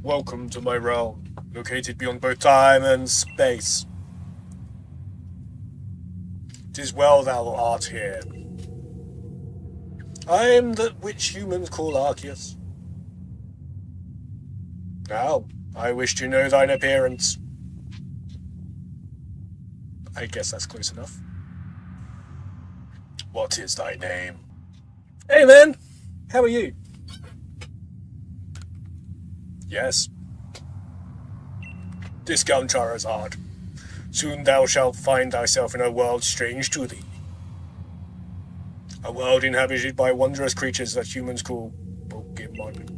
Welcome to my realm, located beyond both time and space. 'Tis well thou art here. I am that which humans call Arceus. Now, I wish to know thine appearance. I guess that's close enough. What is thy name? Hey man, how are you? Yes. Discount Charizard. Soon thou shalt find thyself in a world strange to thee. A world inhabited by wondrous creatures that humans call Pokemon.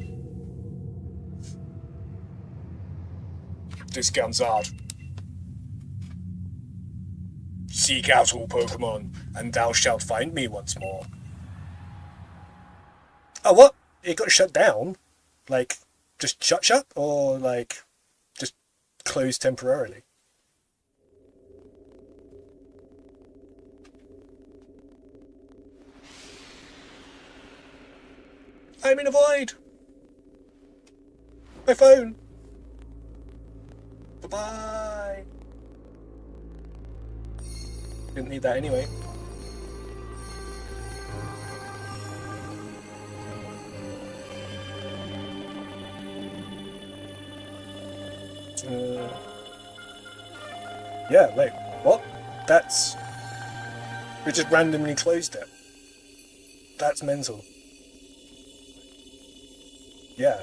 Discount Zard. Seek out all Pokemon, and thou shalt find me once more. Oh, what? It got shut down? Like, just shut? Or, like, just closed temporarily? I'm in a void! My phone! Bye-bye! Didn't need that anyway. Yeah, wait, what? That's... We just randomly closed it. That's mental. Yeah.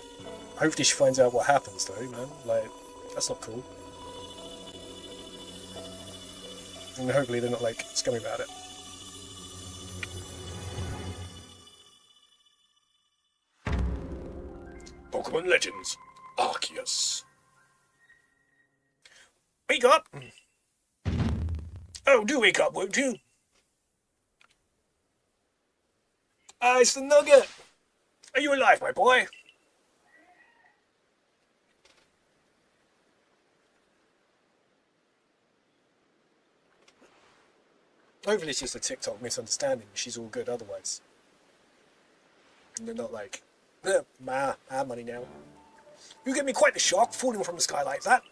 Hopefully she finds out what happens though, man. Like, that's not cool. And hopefully they're not, like, scummy about it. Pokemon Legends. Arceus. Wake up! Oh, do wake up, won't you? Ah, it's the Nugget! Are you alive, my boy? Hopefully it's just a TikTok misunderstanding. She's all good otherwise. And they're not like, I have money now. You give me quite the shock, falling from the sky like that.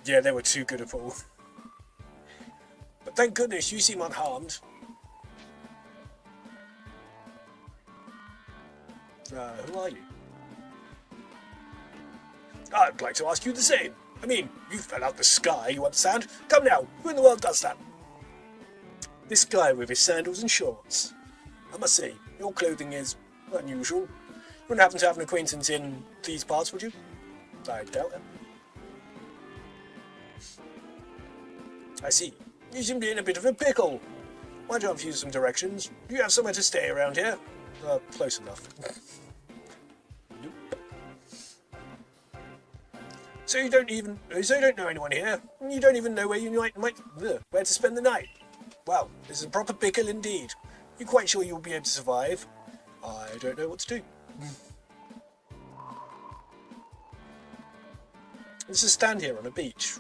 Yeah, they were too good a fall. But thank goodness you seem unharmed. Who are you? I'd like to ask you the same. I mean, you fell out the sky, you understand? Come now, who in the world does that? This guy with his sandals and shorts. I must say, your clothing is unusual. You wouldn't happen to have an acquaintance in these parts, would you? I doubt it. I see. You seem to be in a bit of a pickle. Why don't you use some directions? Do you have somewhere to stay around here? Close enough. Nope. So you don't know anyone here? You don't even know where you where to spend the night? Wow, this is a proper pickle indeed. You quite sure you'll be able to survive? I don't know what to do. Let's just stand here on a beach.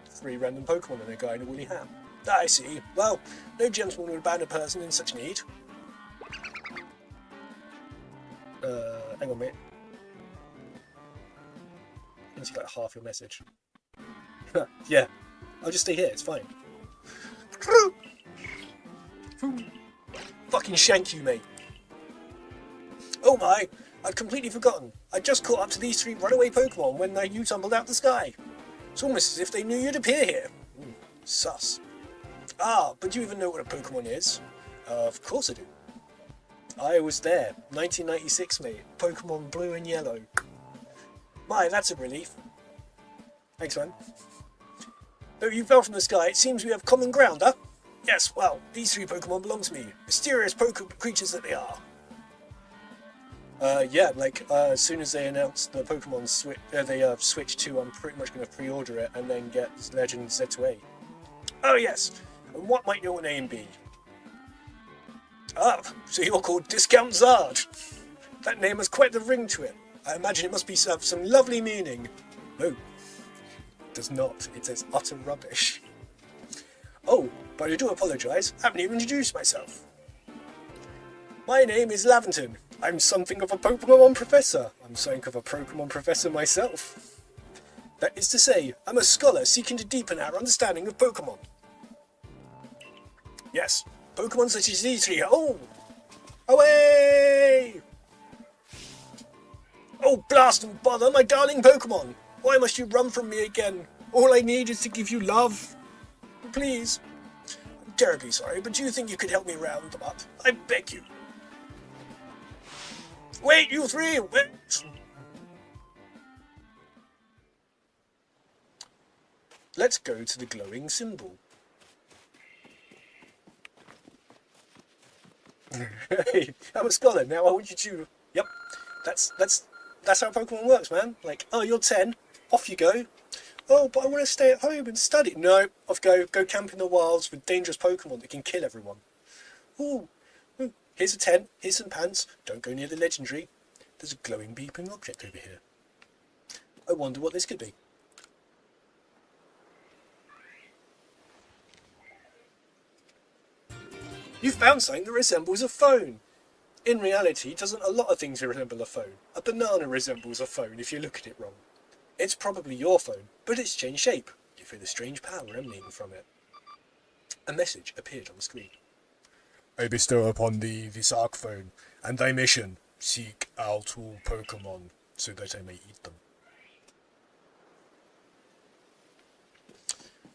3 random Pokemon and a guy in a woolly hat. I see. Well, no gentleman would abandon a person in such need. Hang on a minute. That's like half your message. Yeah, I'll just stay here, it's fine. Fucking shank you, mate. Oh my, I'd completely forgotten. I just caught up to these 3 runaway Pokemon when you tumbled out the sky. It's almost as if they knew you'd appear here. Sus. Ah, but do you even know what a Pokemon is? Of course I do. I was there, 1996 mate, Pokemon Blue and Yellow. My, that's a relief. Thanks, man. Though you fell from the sky, it seems we have common ground, huh? Yes, well, these 3 Pokemon belong to me. Mysterious creatures that they are. Yeah, like, as soon as they announced the Pokemon switch to, I'm pretty much going to pre-order it and then get Legend Z2A. Oh, yes. And what might your name be? Ah, so you're called Discount Zard. That name has quite the ring to it. I imagine it must be some lovely meaning. No, it does not. It says utter rubbish. Oh, but I do apologise. I haven't even introduced myself. My name is Laventon. I'm something of a Pokemon professor. I'm something of a Pokemon professor myself. That is to say, I'm a scholar seeking to deepen our understanding of Pokemon. Yes, Pokemon such as these three. Oh! Away! Oh, blast and bother, my darling Pokemon! Why must you run from me again? All I need is to give you love. Please. I'm terribly sorry, but do you think you could help me round them up? I beg you. Wait, you three! Wait! Let's go to the glowing symbol. Hey, I'm a scholar. Now I want you to... Yep, that's how Pokemon works, man. Like, oh, you're 10. Off you go. Oh, but I want to stay at home and study. No, off go. Go camp in the wilds with dangerous Pokemon that can kill everyone. Ooh, here's a tent. Here's some pants. Don't go near the legendary. There's a glowing beeping object over here. I wonder what this could be. You found something that resembles a phone. In reality, doesn't a lot of things resemble a phone? A banana resembles a phone if you look at it wrong. It's probably your phone, but it's changed shape. You feel a strange power emanating from it. A message appeared on the screen. I bestow upon thee this Arc phone, and thy mission, seek out all Pokemon, so that I may eat them.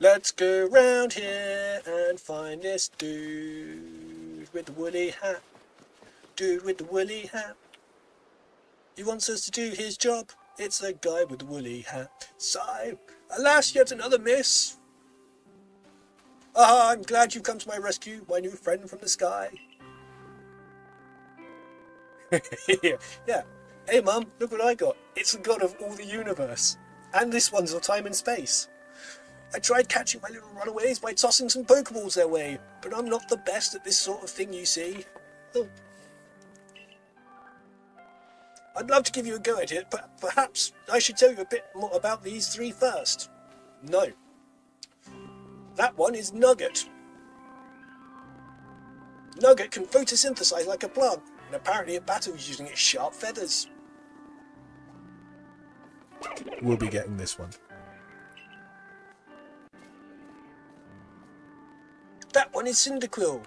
Let's go round here and find this dude with the woolly hat. Dude with the woolly hat. He wants us to do his job. It's the guy with the woolly hat. Sigh. Alas, yet another miss. Ah, I'm glad you've come to my rescue, my new friend from the sky. Yeah. Hey, Mum, look what I got. It's the god of all the universe. And this one's of time and space. I tried catching my little runaways by tossing some Pokeballs their way, but I'm not the best at this sort of thing, you see. Oh. I'd love to give you a go at it, but perhaps I should tell you a bit more about these three first. No. That one is Nugget. Nugget can photosynthesize like a plant, and apparently it battles using its sharp feathers. We'll be getting this one. That one is Cyndaquil.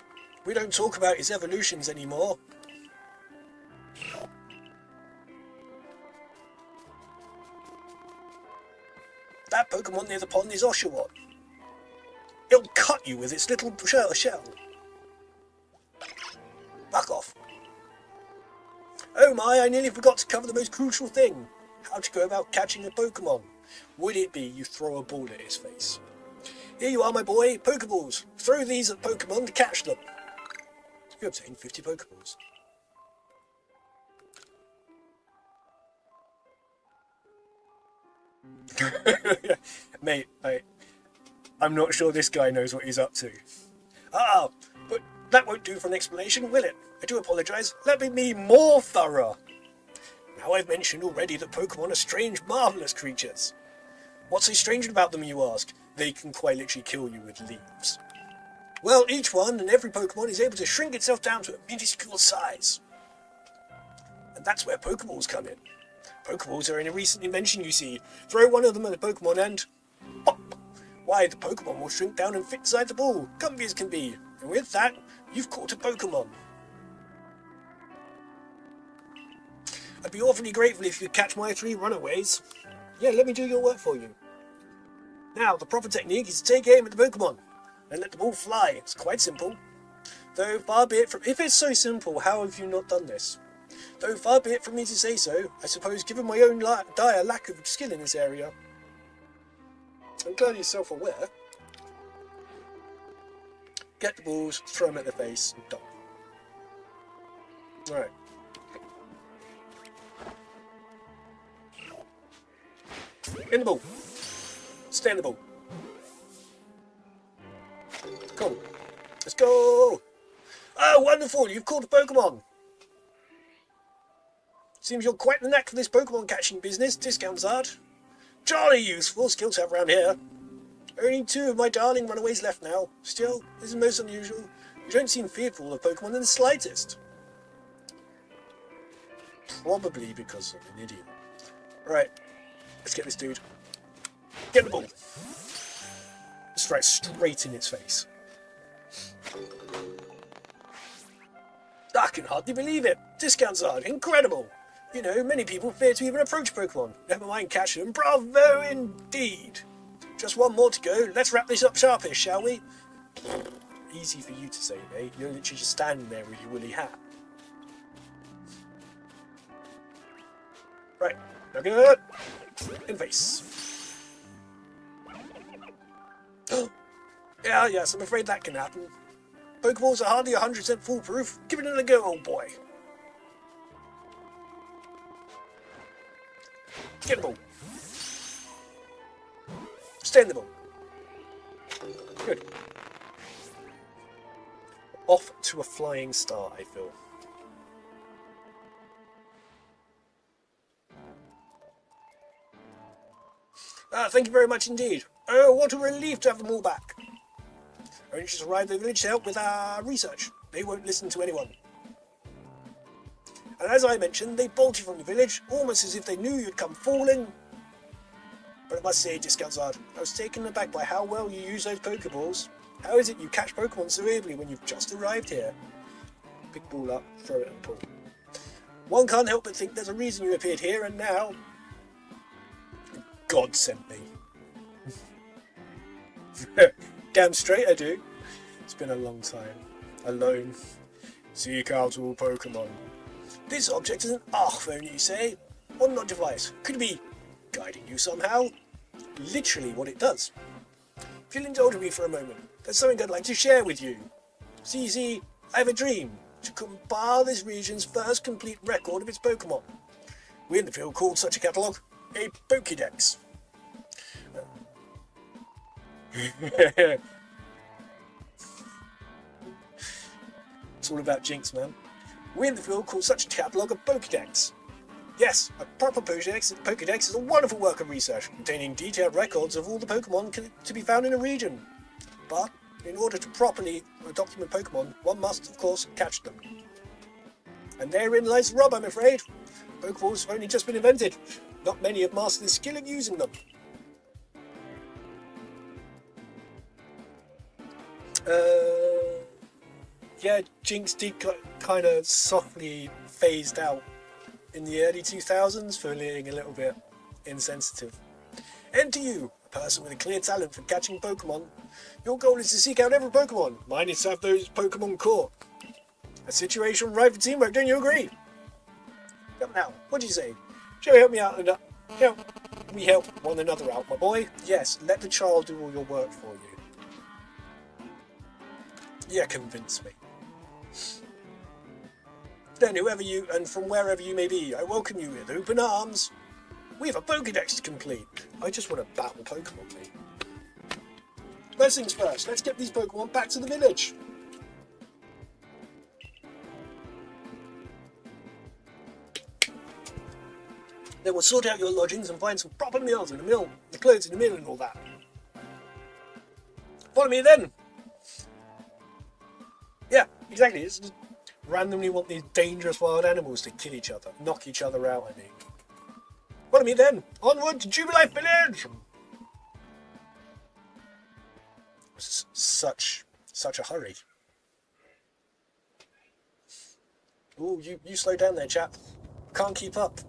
We don't talk about his evolutions anymore. That Pokemon near the pond is Oshawott. It'll cut you with its little shell. Back off. Oh my, I nearly forgot to cover the most crucial thing. How to go about catching a Pokemon. Would it be you throw a ball at his face? Here you are, my boy, Pokeballs. Throw these at Pokemon to catch them. You obtain 50 Pokeballs. Mate, I'm not sure this guy knows what he's up to. Ah, but that won't do for an explanation, will it? I do apologise. Let me be more thorough. Now I've mentioned already that Pokemon are strange, marvellous creatures. What's so strange about them, you ask? They can quite literally kill you with leaves. Well, each one and every Pokemon is able to shrink itself down to a minuscule size. And that's where Pokeballs come in. Pokeballs are a recent invention, you see. Throw one of them at a Pokemon and... pop! Why, the Pokemon will shrink down and fit inside the ball, comfy as can be. And with that, you've caught a Pokemon. I'd be awfully grateful if you could catch my 3 runaways. Yeah, let me do your work for you. Now, the proper technique is to take aim at the Pokemon and let the ball fly. It's quite simple. Though far be it from... If it's so simple, how have you not done this? Though far be it from me to say so, I suppose given my own dire lack of skill in this area. I'm glad you're self-aware. Get the balls, throw them at the face, and done. Alright. In the ball. Stay in the ball. Cool. Let's go! Oh, wonderful! You've caught a Pokemon! Seems you're quite the knack for this Pokemon catching business, Discounsard. Jolly useful skill to have around here. Only 2 of my darling runaways left now. Still, this is most unusual. You don't seem fearful of Pokemon in the slightest. Probably because I'm an idiot. Right, let's get this dude. Get the ball. Straight in its face. I can hardly believe it. Discounts are incredible. You know, many people fear to even approach Pokemon. Never mind catch them. Bravo indeed. Just one more to go. Let's wrap this up sharpish, shall we? Easy for you to say, mate. You're literally just standing there with your woolly hat. Right, now good. In face. Yeah, yes, I'm afraid that can happen. Pokeballs are hardly 100% foolproof. Give it a go, old boy. Get the ball. Stay in the ball. Good. Off to a flying start, I feel. Thank you very much indeed. Oh, what a relief to have them all back. Only just arrived at the village to help with our research. They won't listen to anyone. And as I mentioned, they bolted from the village, almost as if they knew you'd come falling. But I must say, Discount, I was taken aback by how well you use those Pokeballs. How is it you catch Pokemon so ably when you've just arrived here? Pick ball up, throw it and pull. One can't help but think there's a reason you appeared here, and now... God sent me. Damn straight I do. It's been a long time. Alone. Seek out all Pokemon. This object is an phone, you say? On what device? Could it be guiding you somehow? Literally what it does. If you'll indulge me for a moment, there's something I'd like to share with you. See, I have a dream to compile this region's first complete record of its Pokemon. We in the field called such a catalogue a Pokédex. It's all about Jinx, man. We in the field call such a catalogue a Pokédex. Yes, a proper Pokédex is a wonderful work of research, containing detailed records of all the Pokemon to be found in a region. But, in order to properly document Pokemon, one must, of course, catch them. And therein lies the rub, I'm afraid. Pokeballs have only just been invented. Not many have mastered the skill of using them. Yeah, Jinx did kind of softly phased out in the early 2000s for being a little bit insensitive. And to you, a person with a clear talent for catching Pokemon, your goal is to seek out every Pokemon. Mine is to have those Pokemon caught. A situation ripe for teamwork, don't you agree? Come now, what do you say? Shall we help me out and we help one another out, my boy? Yes, let the child do all your work for you. Yeah, convince me. Then whoever you, and from wherever you may be, I welcome you with open arms. We have a Pokédex to complete. I just want to battle Pokemon, mate. First things first, let's get these Pokemon back to the village. Then we'll sort out your lodgings and find some proper meals in the mill, the clothes in the mill and all that. Follow me then. Yeah, exactly. It's just randomly want these dangerous wild animals to kill each other, knock each other out, I mean. Follow me then. Onward to Jubilife Village. Such a hurry. Ooh, you slow down there, chap. Can't keep up.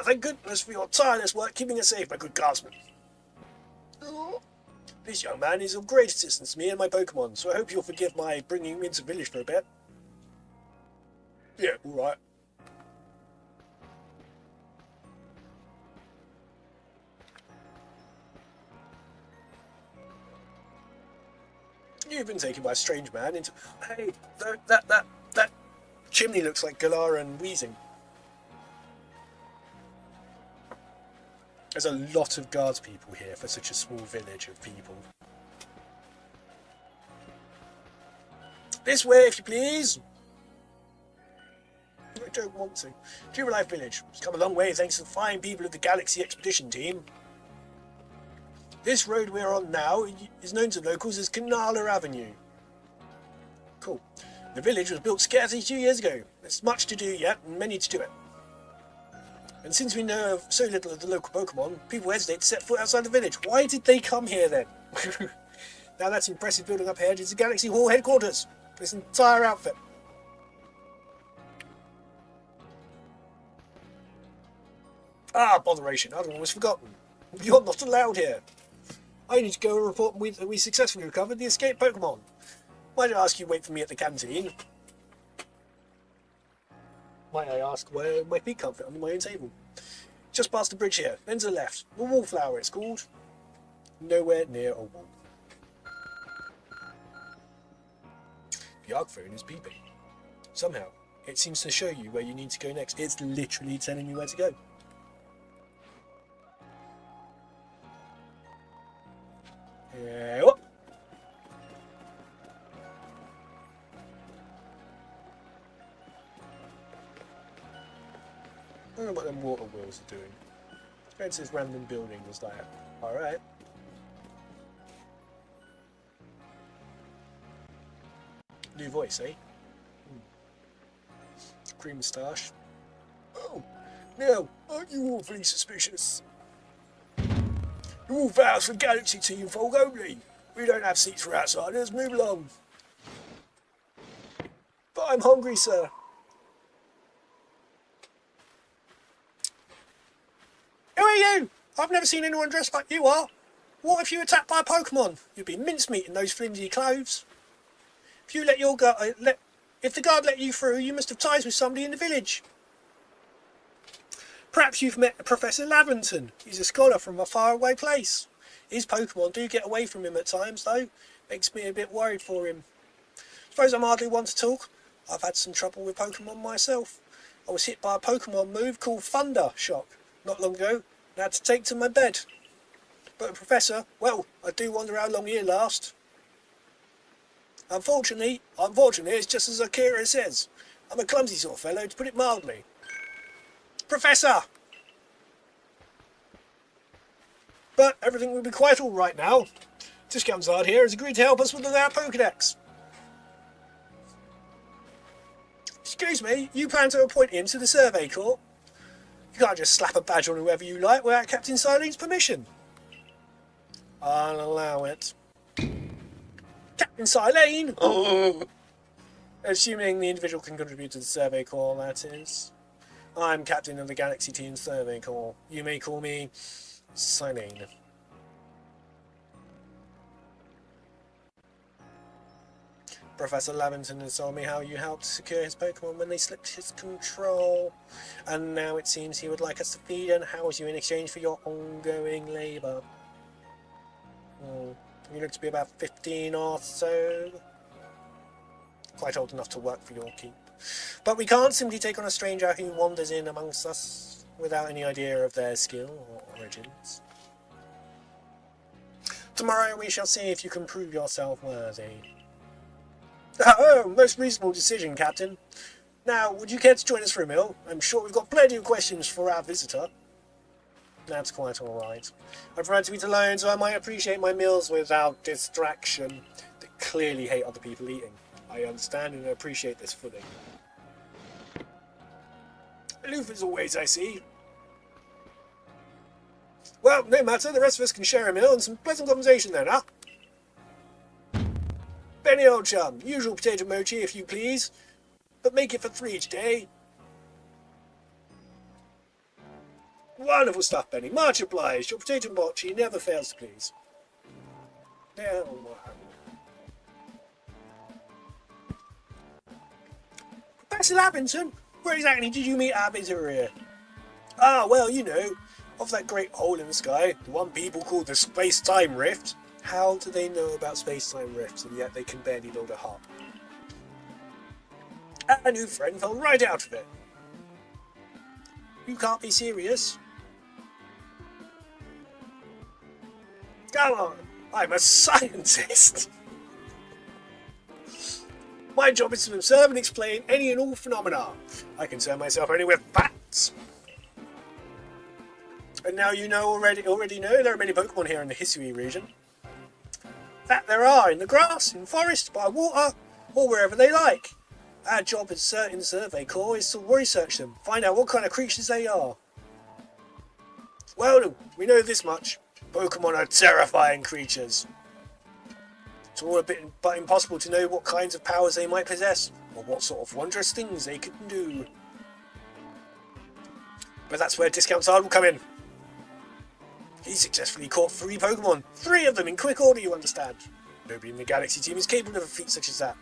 Thank goodness for your tireless work keeping us safe, my good guardsman. This young man is of great assistance to me and my Pokemon, so I hope you'll forgive my bringing him into the village for a bit. Yeah, alright. You've been taken by a strange man into... Hey, that chimney looks like Galara and Weezing. There's a lot of guards people here for such a small village of people. This way, if you please. don't want to. True Life Village. It's come a long way thanks to the fine people of the Galaxy Expedition Team. This road we're on now is known to locals as Canala Avenue. Cool. The village was built scarcely 2 years ago. There's much to do yet, and many to do it. And since we know of so little of the local Pokemon, people hesitate to set foot outside the village. Why did they come here then? Now that's impressive building up ahead is the Galaxy Hall headquarters. This entire outfit. Ah, botheration. I'd almost forgotten. You're not allowed here. I need to go and report that we successfully recovered the escaped Pokemon. Might I ask you wait for me at the canteen? Might I ask where my feet come fit under my own table? Just past the bridge here, then to the left. The Wallflower it's called. Nowhere near a wall. The ARC phone is beeping. Somehow, it seems to show you where you need to go next. It's literally telling you where to go. Whoop. I don't know what them water wheels are doing. Going to this random building was like, alright. New voice, eh? Green moustache. Oh, now, aren't you awfully suspicious? You're all vows for Galaxy Team folk only. We don't have seats for outsiders, move along. But I'm hungry, sir. Who are you? I've never seen anyone dressed like you are. What if you were attacked by a Pokemon? You'd be mincemeat in those flimsy clothes. If you if the guard let you through, you must have ties with somebody in the village. Perhaps you've met Professor Lavington. He's a scholar from a faraway place. His Pokemon do get away from him at times, though. Makes me a bit worried for him. Suppose I'm hardly one to talk. I've had some trouble with Pokemon myself. I was hit by a Pokemon move called Thunder Shock not long ago, and had to take to my bed. But Professor, well, I do wonder how long he'll last. Unfortunately, it's just as Akira says. I'm a clumsy sort of fellow, to put it mildly. Professor! But everything will be quite all right now. Discountard here has agreed to help us with our Pokedex. Excuse me, you plan to appoint him to the Survey Corps? You can't just slap a badge on whoever you like without Captain Silene's permission. I'll allow it. Captain Silene! Oh. Assuming the individual can contribute to the Survey Corps, that is. I'm Captain of the Galaxy Team Survey Corps. You may call me Silene. Professor Lavington has told me how you helped secure his Pokemon when they slipped his control. And now it seems he would like us to feed and house you in exchange for your ongoing labour. You look to be about 15 or so. Quite old enough to work for your keep. But we can't simply take on a stranger who wanders in amongst us without any idea of their skill or origins. Tomorrow we shall see if you can prove yourself worthy. Oh, most reasonable decision, Captain. Now, would you care to join us for a meal? I'm sure we've got plenty of questions for our visitor. That's quite alright. I prefer to eat alone, so I might appreciate my meals without distraction. They clearly hate other people eating. I understand and appreciate this fully. Aloof as always, I see. Well, no matter, the rest of us can share a meal and some pleasant conversation then, huh? Benny, old chum, usual potato mochi if you please, but make it for 3 today. Wonderful stuff, Benny. Much obliged. Your potato mochi never fails to please. Now, Professor Lavington, where exactly did you meet our visitor here? Ah, well, you know, off that great hole in the sky, the one people call the space-time rift. How do they know about space-time rifts and yet they can barely load a hop? Our new friend fell right out of it. You can't be serious. Come on, I'm a scientist. My job is to observe and explain any and all phenomena. I concern myself only with facts. And now you know already know there are many Pokemon here in the Hisui region. That there are in the grass, in forest, by water, or wherever they like. Our job in the Survey Corps is to research them, find out what kind of creatures they are. Well, we know this much. Pokemon are terrifying creatures. It's all a bit but impossible to know what kinds of powers they might possess, or what sort of wondrous things they can do. But that's where Discount Zard will come in. He successfully caught 3 Pokemon. 3 of them in quick order, you understand. Nobody in the Galaxy team is capable of a feat such as that.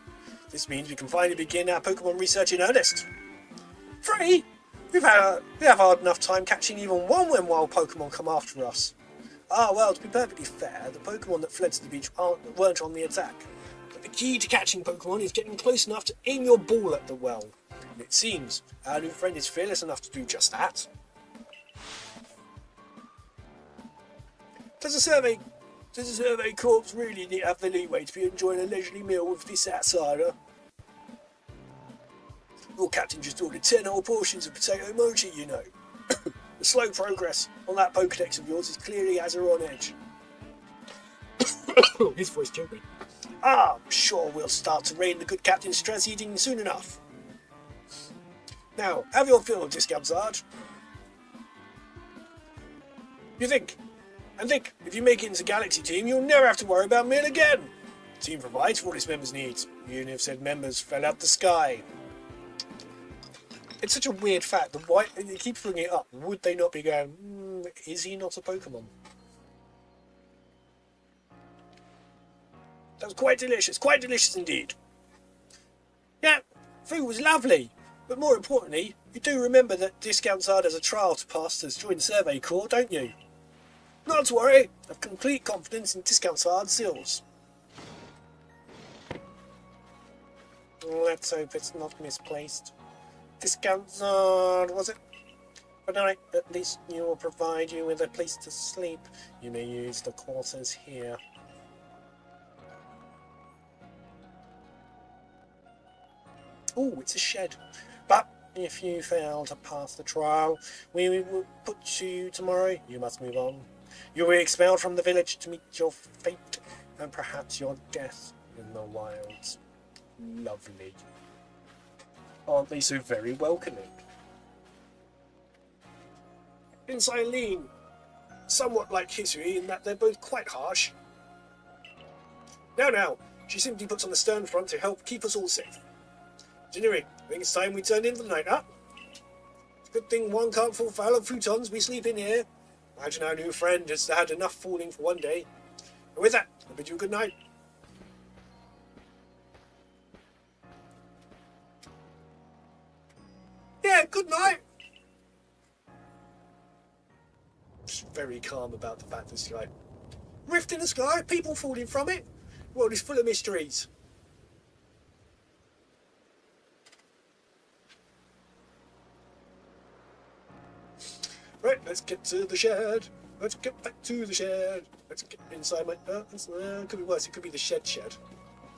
This means we can finally begin our Pokemon research in earnest. 3? We have hard enough time catching even one when wild Pokemon come after us. Ah, well, to be perfectly fair, the Pokemon that fled to the beach weren't on the attack. But the key to catching Pokemon is getting close enough to aim your ball at the well. And it seems our new friend is fearless enough to do just that. Does the Survey Corps really have the leeway to be enjoying a leisurely meal with this outsider? Your captain just ordered 10 whole portions of potato mochi, you know. The slow progress on that Pokedex of yours is clearly has her on edge. His voice choking. I'm sure we'll start to rein the good captain's stress eating soon enough. Now, have your fill of Discount Zard. You think? And think, if you make it into Galaxy Team, you'll never have to worry about meal again. The team provides for all its members' needs, even if said members fell out the sky. It's such a weird fact that why you keep bringing it up. Would they not be going, is he not a Pokemon? That was quite delicious indeed. Yeah, food was lovely, but more importantly, you do remember that Discount Zard has a trial to pass to join the Survey Corps, don't you? Not to worry, I have complete confidence in Discount Zard's skills. Let's hope it's not misplaced. Discount Zard, was it? But alright, at least you will provide you with a place to sleep. You may use the quarters here. Oh, it's a shed. But if you fail to pass the trial, we will put you tomorrow. You must move on. You will be expelled from the village to meet your fate, and perhaps your death in the wilds. Lovely. Aren't they so very welcoming? In Silene, somewhat like Hisui in that they're both quite harsh. Now, she simply puts on the stern front to help keep us all safe. Anyway, I think it's time we turned in for the night, huh? It's a good thing one can't fall foul of futons. We sleep in here. Imagine our new friend has had enough falling for one day. And with that, I bid you a good night. Yeah, good night. Just very calm about the fact that it's like rift in the sky, people falling from it. The world is full of mysteries. Right, let's get to the shed. Let's get back to the shed. Let's get inside my... it could be worse. It could be the shed.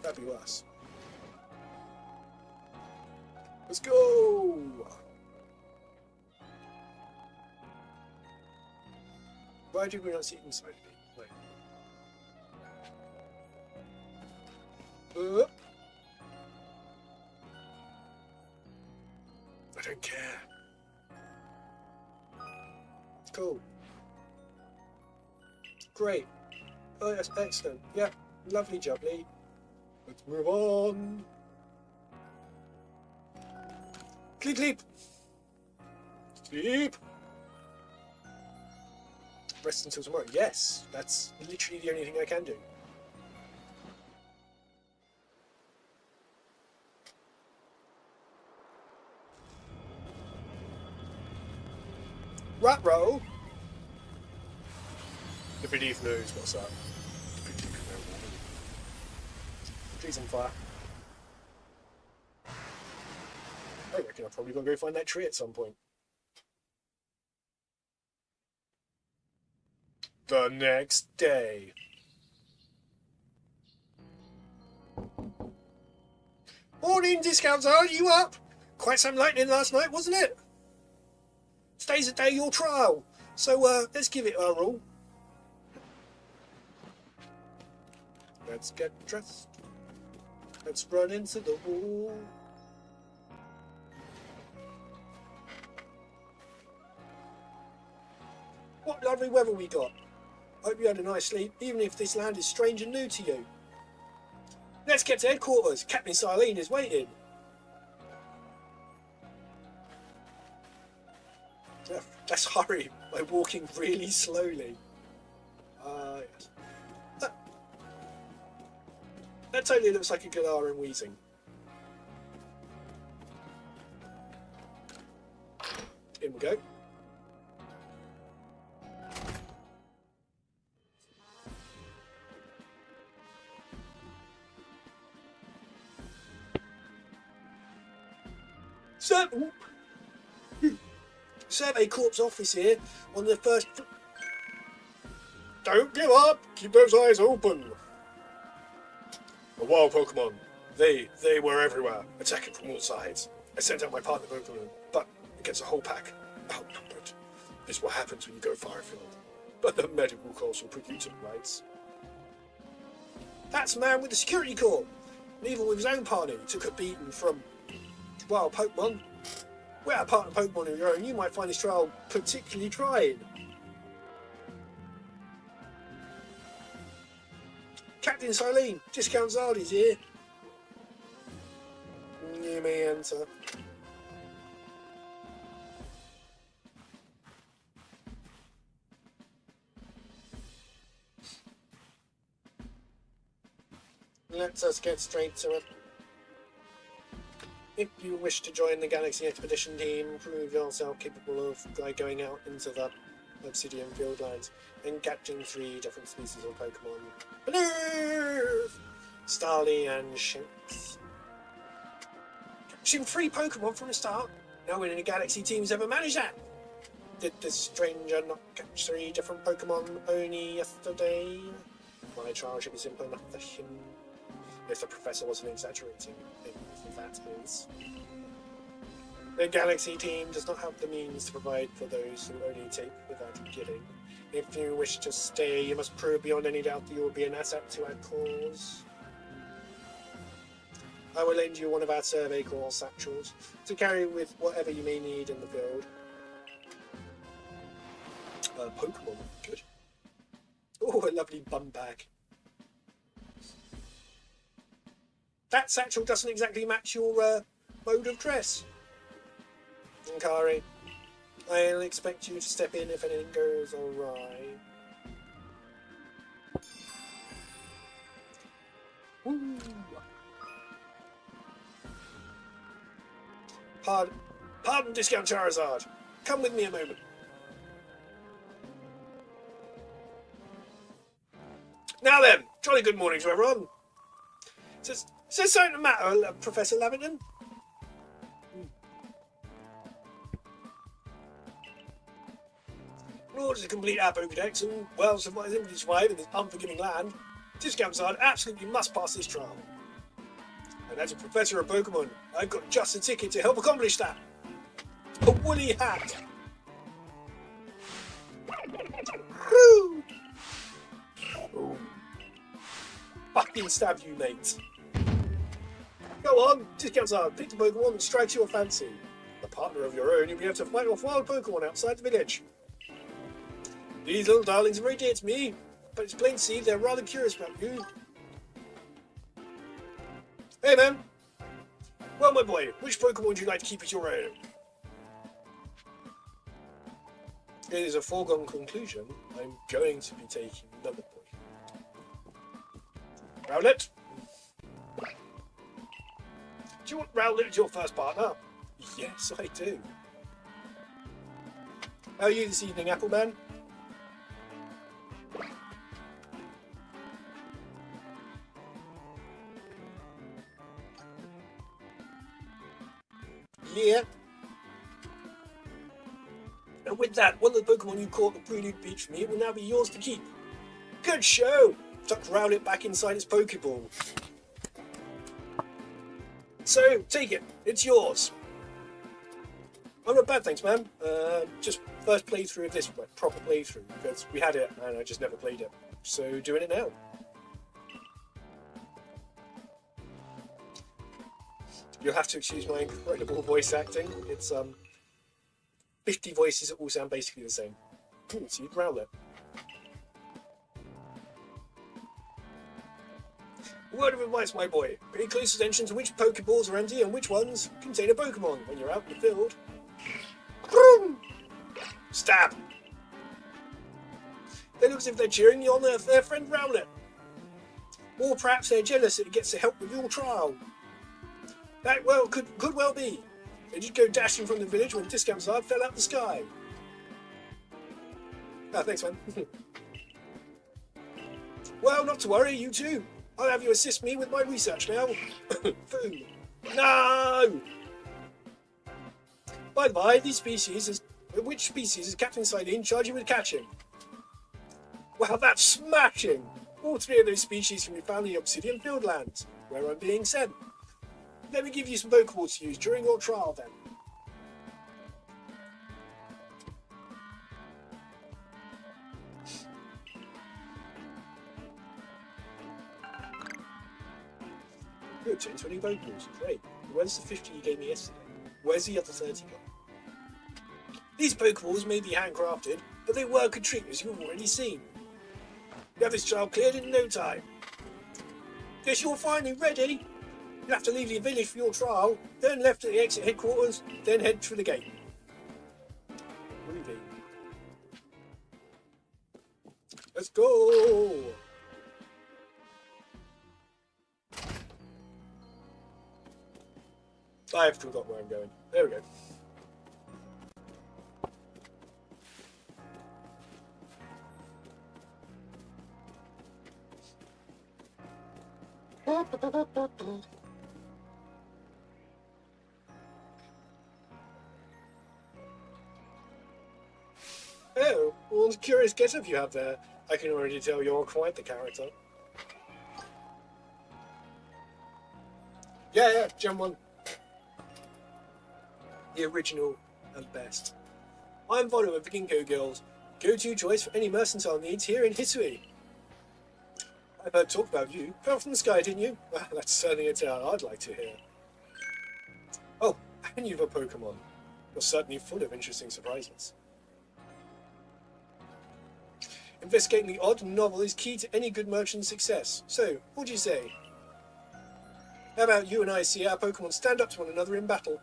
That'd be worse. Let's go! Why did we not see it inside of me? Wait. I don't care. Cool. Great. Oh, yes, excellent. Yeah, lovely jubbly. Let's move on. Sleep, sleep. Sleep. Rest until tomorrow. Yes, that's literally the only thing I can do. Rat roll. The beneath knows what's up. Tree's on fire. I reckon I've probably got to go find that tree at some point. The next day. Morning, discounts, are you up? Quite some lightning last night, wasn't it? Today's the day of your trial, so let's give it a roll. Let's get dressed. Let's run into the wall. What lovely weather we got. Hope you had a nice sleep, even if this land is strange and new to you. Let's get to headquarters. Captain Silene is waiting. Let's hurry by walking really slowly. That totally looks like a Galar and wheezing. In we go. Survey Corps office here on the first. Don't give up! Keep those eyes open! A wild Pokemon. They were everywhere, attacking from all sides. I sent out my partner Pokemon, but against a whole pack, outnumbered. This is what happens when you go far afield. But the medical course will put you to rights. That's a man with the security corps. And even with his own party, he took a beating from wild Pokemon. Without a partner Pokemon of your own, you might find this trial particularly trying. Captain Silene, Discount Zardy's here. You may enter. Let us get straight to it. If you wish to join the Galaxy Expedition team, prove yourself capable of going out into the Obsidian Fieldlands and catching 3 different species of Pokemon. Banner! Starly and Shinx. Catching 3 Pokemon from the start? No one in the Galaxy team has ever managed that! Did this stranger not catch 3 different Pokemon only yesterday? My trial should be simple enough for him. If the professor wasn't exaggerating, that is. The Galaxy team does not have the means to provide for those who only take without giving. If you wish to stay, you must prove beyond any doubt that you will be an asset to our cause. I will lend you one of our survey corps satchels to carry with whatever you may need in the field. Pokemon, good. Oh, a lovely bum bag. That satchel doesn't exactly match your mode of dress. Kari, I'll expect you to step in if anything goes awry. Woo. Pardon, Discount Charizard. Come with me a moment. Now then, jolly good morning to everyone. Is there something the matter, Professor Lavington? In order to complete our Pokédex and, well, survive in this unforgiving land, Discount Zard absolutely must pass this trial. And as a professor of Pokemon, I've got just a ticket to help accomplish that. A woolly hat. Woo! Oh. Fucking stab you, mate. Go on, Discount Zard, pick the Pokemon that strikes your fancy. A partner of your own, you'll be able to fight off wild Pokemon outside the village. These little darlings are very dear to me, but it's plain to see they're rather curious about you. Hey man! Well, my boy, which Pokemon would you like to keep as your own? It is a foregone conclusion. I'm going to be taking another boy. Rowlet? Do you want Rowlet as your first partner? Yes, I do. How are you this evening, Appleman? Yeah. And with that, one of the Pokemon you caught at the Prelude Beach for me will now be yours to keep. Good show! Tucked Rowlet back inside its Pokeball. So, take it. It's yours. I'm not bad, thanks, man. Just first playthrough of this, like, proper playthrough, because we had it and I just never played it. So, doing it now. You'll have to excuse my incredible voice acting. It's 50 voices that all sound basically the same. So you growl it. Word of advice, my boy. Pay close attention to which Pokeballs are empty and which ones contain a Pokemon when you're out in the field. Stab! They look as if they're cheering you on their friend Rowlet. Or perhaps they're jealous that it gets to help with your trial. That could well be. They just go dashing from the village when discount side fell out the sky. Ah, thanks, man. Well, not to worry, you two. I'll have you assist me with my research now. Food. No! By the by, which species is Captain Sidine charged you with catching? Wow, that's smashing! All three of those species can be found in the Obsidian Fieldlands, where I'm being sent. Let me give you some Pokeballs to use during your trial, then. Good, 20 Pokeballs. Great. Where's the 50 you gave me yesterday? Where's the other 30 gone? These Pokeballs may be handcrafted, but they work a trick as you've already seen. You have this trial cleared in no time. Guess you're finally ready. You have to leave the village for your trial, then left at the exit headquarters, then head for the gate. Ruby. Let's go! I've forgot where I'm going. There we go. Oh, what a curious get-up you have there. I can already tell you're quite the character. Yeah, Gen 1. The original and best. I'm Vonu of the Ginkgo Guild, go-to choice for any mercantile needs here in Hisui. I've heard talk about you. Fell from the sky, didn't you? Well, that's certainly a tale I'd like to hear. Oh, and you've a Pokemon. You're certainly full of interesting surprises. Investigating the odd and novel is key to any good merchant's success. So, what do you say? How about you and I see our Pokemon stand up to one another in battle?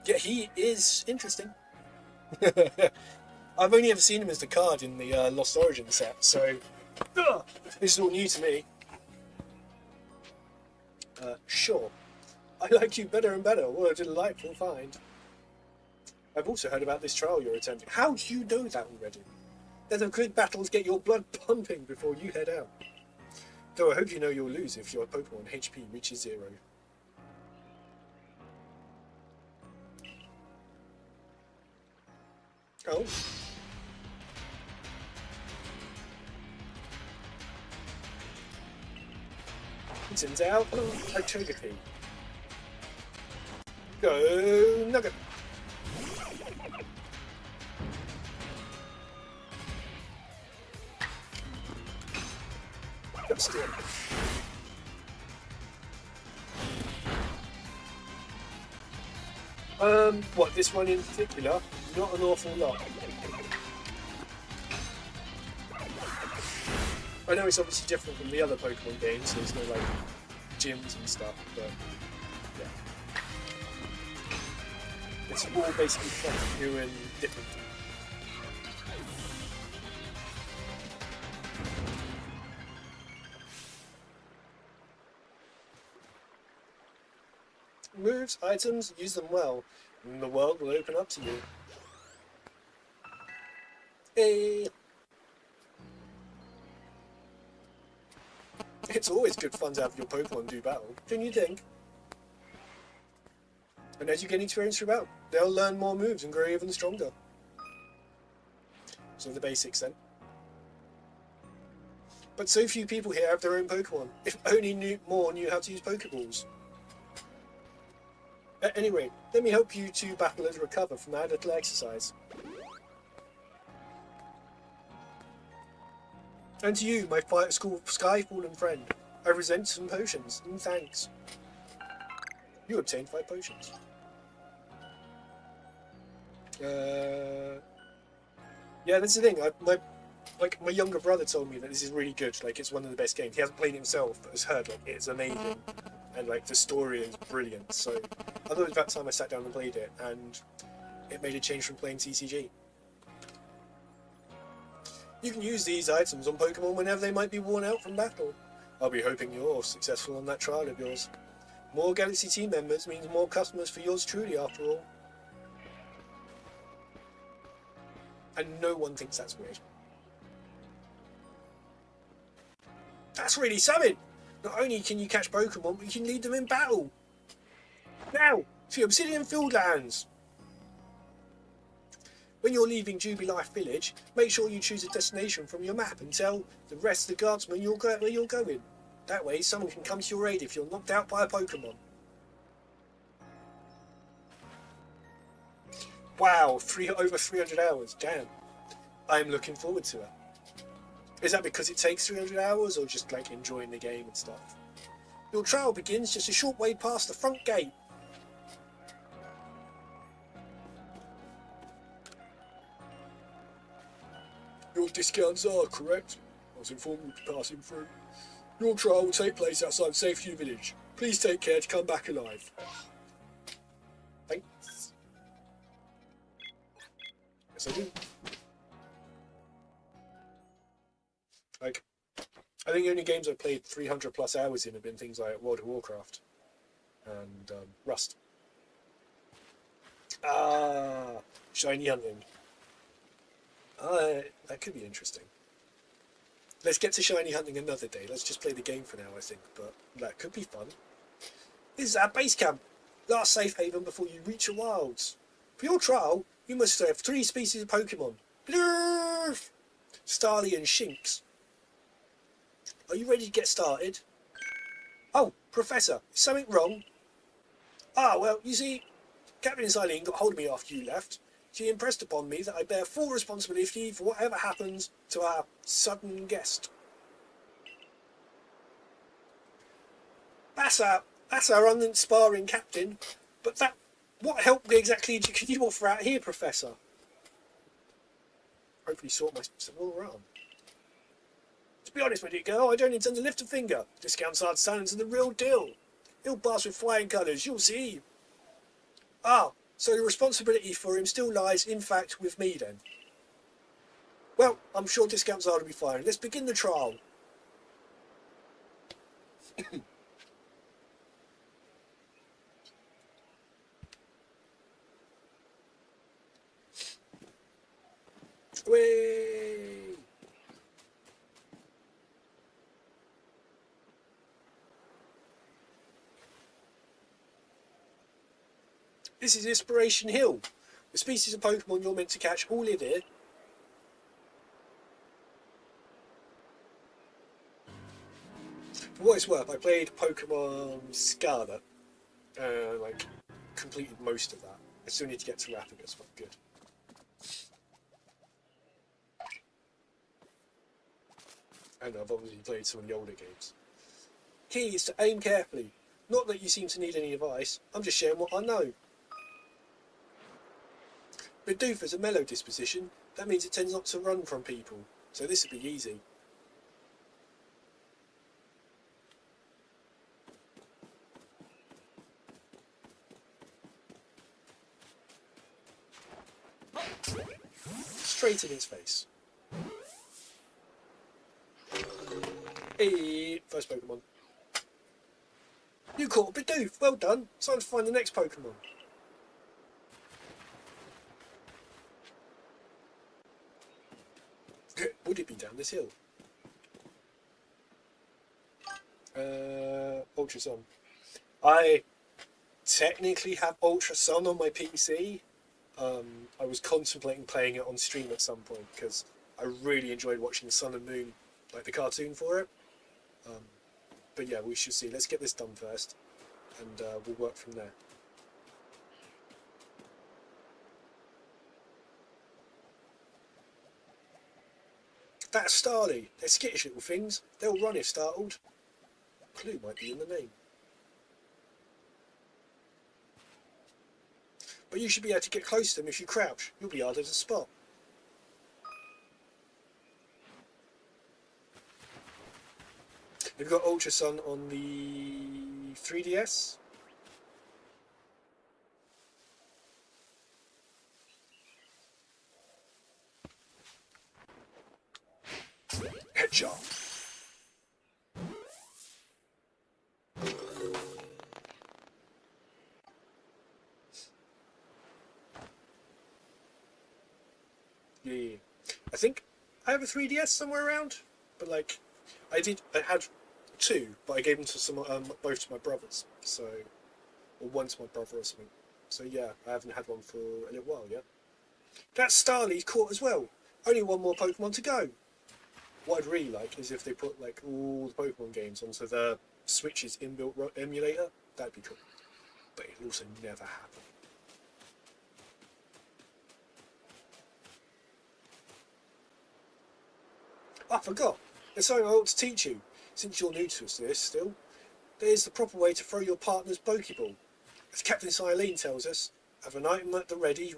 Yeah, he is interesting. I've only ever seen him as the card in the Lost Origin set, so this is all new to me. Sure. I like you better and better. What a delightful find. I've also heard about this trial you're attempting. How do you know that already? There's a good battles get your blood pumping before you head out. Though I hope you know you'll lose if your Pokemon HP reaches 0. Oh. It turns out a Togepi. Go Nugget. Still. What, this one in particular? Not an awful lot. I know it's obviously different from the other Pokemon games, so there's no like gyms and stuff, but yeah. It's all basically something new and different. Moves, items, use them well, and the world will open up to you. Hey! It's always good fun to have your Pokemon do battle, don't you think? And as you get experience through battle, they'll learn more moves and grow even stronger. So the basics then. But so few people here have their own Pokemon. If only more knew how to use Pokeballs. At any rate, let me help you to battle and recover from that little exercise. And to you, my sky-fallen friend, I present some potions, and thanks. You obtained 5 potions. Yeah, that's the thing. My younger brother told me that this is really good. Like, it's one of the best games. He hasn't played it himself, but has heard like it's amazing, and like the story is brilliant. So I thought it was about time I sat down and played it, and it made a change from playing TCG. You can use these items on Pokemon whenever they might be worn out from battle. I'll be hoping you're successful on that trial of yours. More Galaxy team members means more customers for yours truly, after all. And no one thinks that's weird. That's really something! Not only can you catch Pokemon, but you can lead them in battle. Now, to the Obsidian Fieldlands! When you're leaving Jubilife Village, make sure you choose a destination from your map and tell the rest of the guardsmen where you're going. That way, someone can come to your aid if you're knocked out by a Pokemon. Wow, over 300 hours, damn. I'm looking forward to it. Is that because it takes 300 hours, or just like enjoying the game and stuff? Your trial begins just a short way past the front gate. Your discounts are correct. I was informed you'd be passing through. Your trial will take place outside Safeview Village. Please take care to come back alive. Thanks. Yes, I do. Like, I think the only games I've played 300 plus hours in have been things like World of Warcraft and Rust. Shiny hunting. That could be interesting. Let's get to shiny hunting another day. Let's just play the game for now, I think, but that could be fun. This is our base camp. Last safe haven before you reach the wilds. For your trial, you must have 3 species of Pokemon. Blurf! Starly and Shinx. Are you ready to get started? Oh, Professor, is something wrong? Well, you see, Captain Silene got hold of me after you left. She impressed upon me that I bear full responsibility for whatever happens to our sudden guest. That's our uninspiring captain, but what help exactly can you offer out here, Professor? Hopefully sort myself all around. To be honest with you, girl, I don't intend to lift a finger. Discount Sergeant Silence is the real deal. He'll pass with flying colours, you'll see. So the responsibility for him still lies, in fact, with me then. Well, I'm sure Discount Sergeant will be fine. Let's begin the trial. Whee! This is Inspiration Hill. The species of Pokemon you're meant to catch all live here. For what it's worth, I played Pokemon Scarlet. Completed most of that. I still need to get to Rapidash, but good. And I've obviously played some of the older games. Key is to aim carefully. Not that you seem to need any advice. I'm just sharing what I know. Bidoof has a mellow disposition. That means it tends not to run from people. So this would be easy. Straight in his face. Hey, first Pokemon. You caught Bidoof. Well done. Time to find the next Pokemon. Would it be down this hill? Ultra Sun. I technically have Ultra Sun on my PC. I was contemplating playing it on stream at some point because I really enjoyed watching Sun and Moon, like the cartoon for it. But yeah, we should see. Let's get this done first, and we'll work from there. That's Starly. They're skittish little things. They'll run if startled. Clue might be in the name. But you should be able to get close to them if you crouch. You'll be harder to spot. We've got Ultra Sun on the 3DS. Headshot. Yeah. I think I have a 3DS somewhere around, but like, I had two, but I gave them to both to my brothers, so, or one to my brother or something. So yeah, I haven't had one for a little while yet. That's Starly's caught as well. Only one more Pokemon to go. What I'd really like is if they put like all the Pokemon games onto the Switch's inbuilt emulator. That'd be cool. But it'll also never happen. I forgot. There's something I ought to teach you, since you're new to this still. There's the proper way to throw your partner's Pokeball. As Captain Silene tells us, have an item at the ready,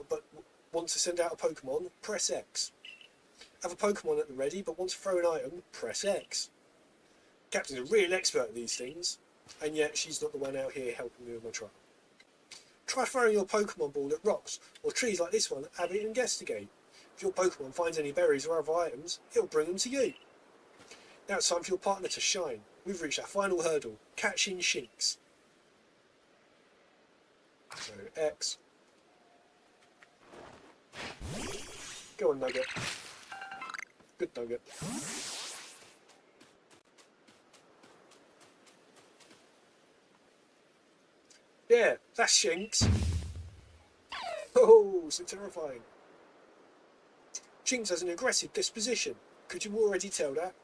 but want to send out a Pokemon, press X. Have a Pokemon at the ready, but want to throw an item, press X. Captain's a real expert at these things, and yet she's not the one out here helping me with my trial. Try throwing your Pokemon ball at rocks, or trees like this one, have it investigate. If your Pokemon finds any berries or other items, it'll bring them to you. Now it's time for your partner to shine. We've reached our final hurdle, catching Shinx. So, X. Go on, Nugget. Good Nugget. Yeah, that's Shinx. Oh, so terrifying. Shinx has an aggressive disposition. Could you already tell that?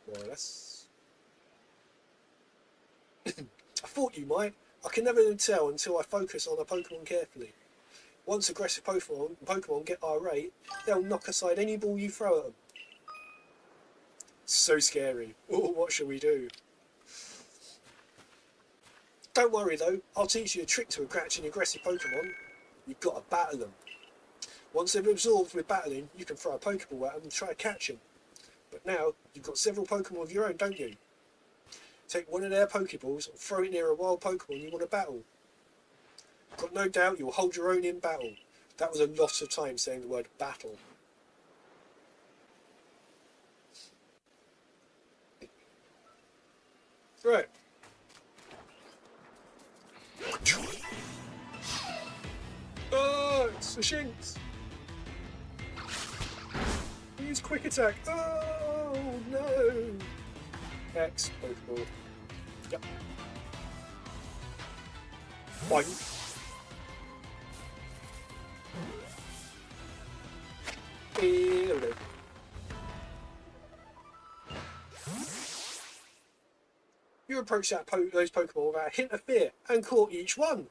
More or less. I thought you might. I can never tell until I focus on a Pokemon carefully. Once aggressive Pokemon get irate, they'll knock aside any ball you throw at them. So scary. Oh, what shall we do? Don't worry though, I'll teach you a trick to catching aggressive Pokemon. You've got to battle them. Once they've absorbed with battling, you can throw a Pokeball at them and try to catch them. But now, you've got several Pokemon of your own, don't you? Take one of their Pokeballs and throw it near a wild Pokemon you want to battle. Got no doubt you'll hold your own in battle. That was a lot of time saying the word battle. Right. Oh, it's a Shinx. Use quick attack. Oh no. X, Pokeball. Yep. Boink. Hello. You approached those Pokemon without a hint of fear and caught each one.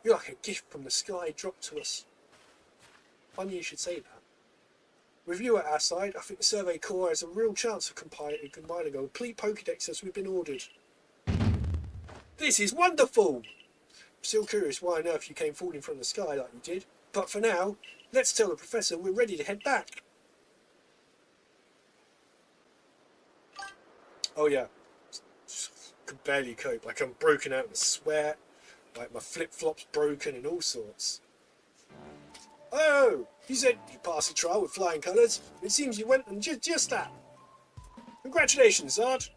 You're like a gift from the sky dropped to us. Funny you should say that. With you at our side, I think the Survey Corps has a real chance of compiling a complete Pokédex as we've been ordered. This is wonderful! I'm still curious why on earth you came falling from the sky like you did, but for now, let's tell the Professor we're ready to head back. Oh yeah, could barely cope, like I'm broken out in sweat, like my flip-flops broken and all sorts. Oh, you said you passed the trial with flying colours. It seems you went and just that. Congratulations, Sarge.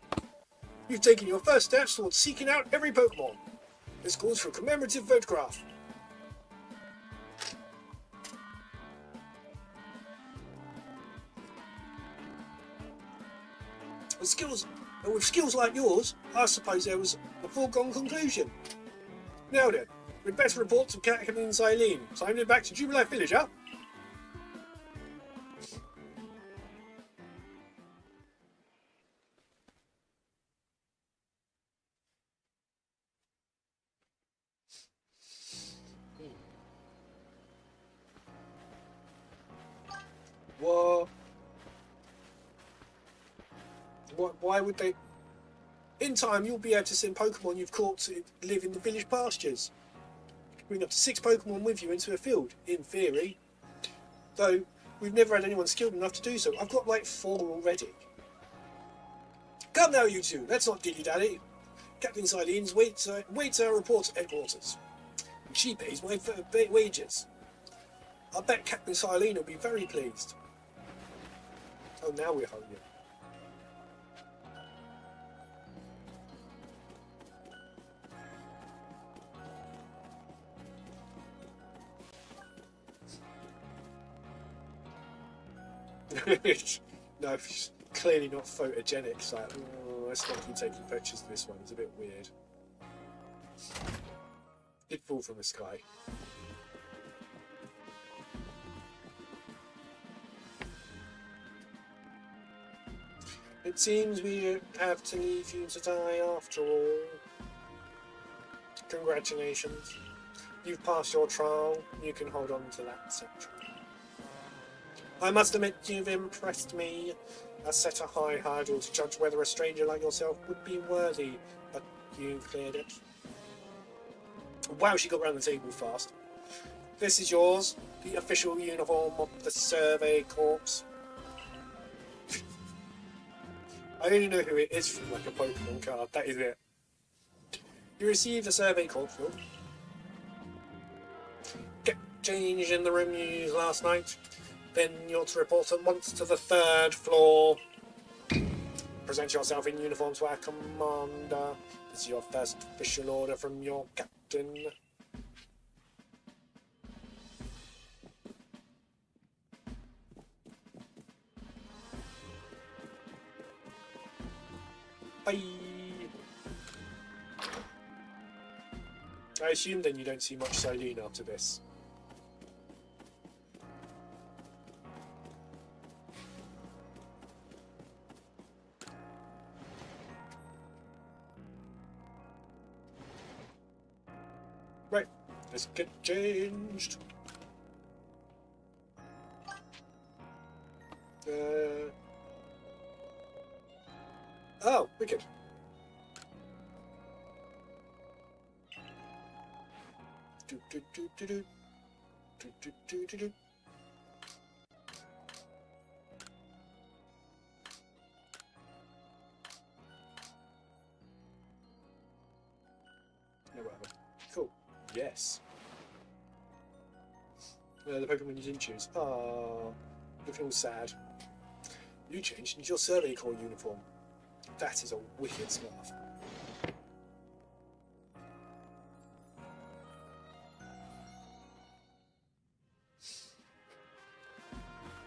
You've taken your first steps towards seeking out every Pokemon. This calls for a commemorative photograph. With skills like yours, I suppose there was a foregone conclusion. Now then, we'd better report to Captain Silene. So I'm back to Jubilee Village, huh? What? Why would they? In time, you'll be able to send Pokemon you've caught to live in the village pastures. Bring up to 6 Pokemon with you into a field, in theory. Though, we've never had anyone skilled enough to do so. I've got like 4 already. Come now, you two. Let's not dilly-dally. Captain Sileen's waits our report at headquarters. She pays my wages. I bet Captain Sileen will be very pleased. Oh, now we're hungry. No, it's clearly not photogenic. It's like, oh, let's not keep taking pictures of this one. It's a bit weird. Did fall from the sky. It seems we have to leave you to die after all. Congratulations. You've passed your trial. You can hold on to that section. I must admit you've impressed me. I set a high hurdle to judge whether a stranger like yourself would be worthy, but you've cleared it. Wow, she got around the table fast. This is yours, the official uniform of the Survey Corps. I only know who it is from like a Pokemon card, that is it. You received a Survey Corps film. Get changed in the room you used last night. Then you're to report at once to the 3rd floor. Present yourself in uniform to our commander. This is your first official order from your captain. Bye. I assume then you don't see much Sileen after this. Right, let's get changed. Oh, wicked. Do, do, do, do, do. Do, do, do, do, do. No, whatever. Cool. Yes. The Pokemon you didn't choose. Ah, looking all sad. You changed into your Survey Corps uniform. That is a wicked scarf.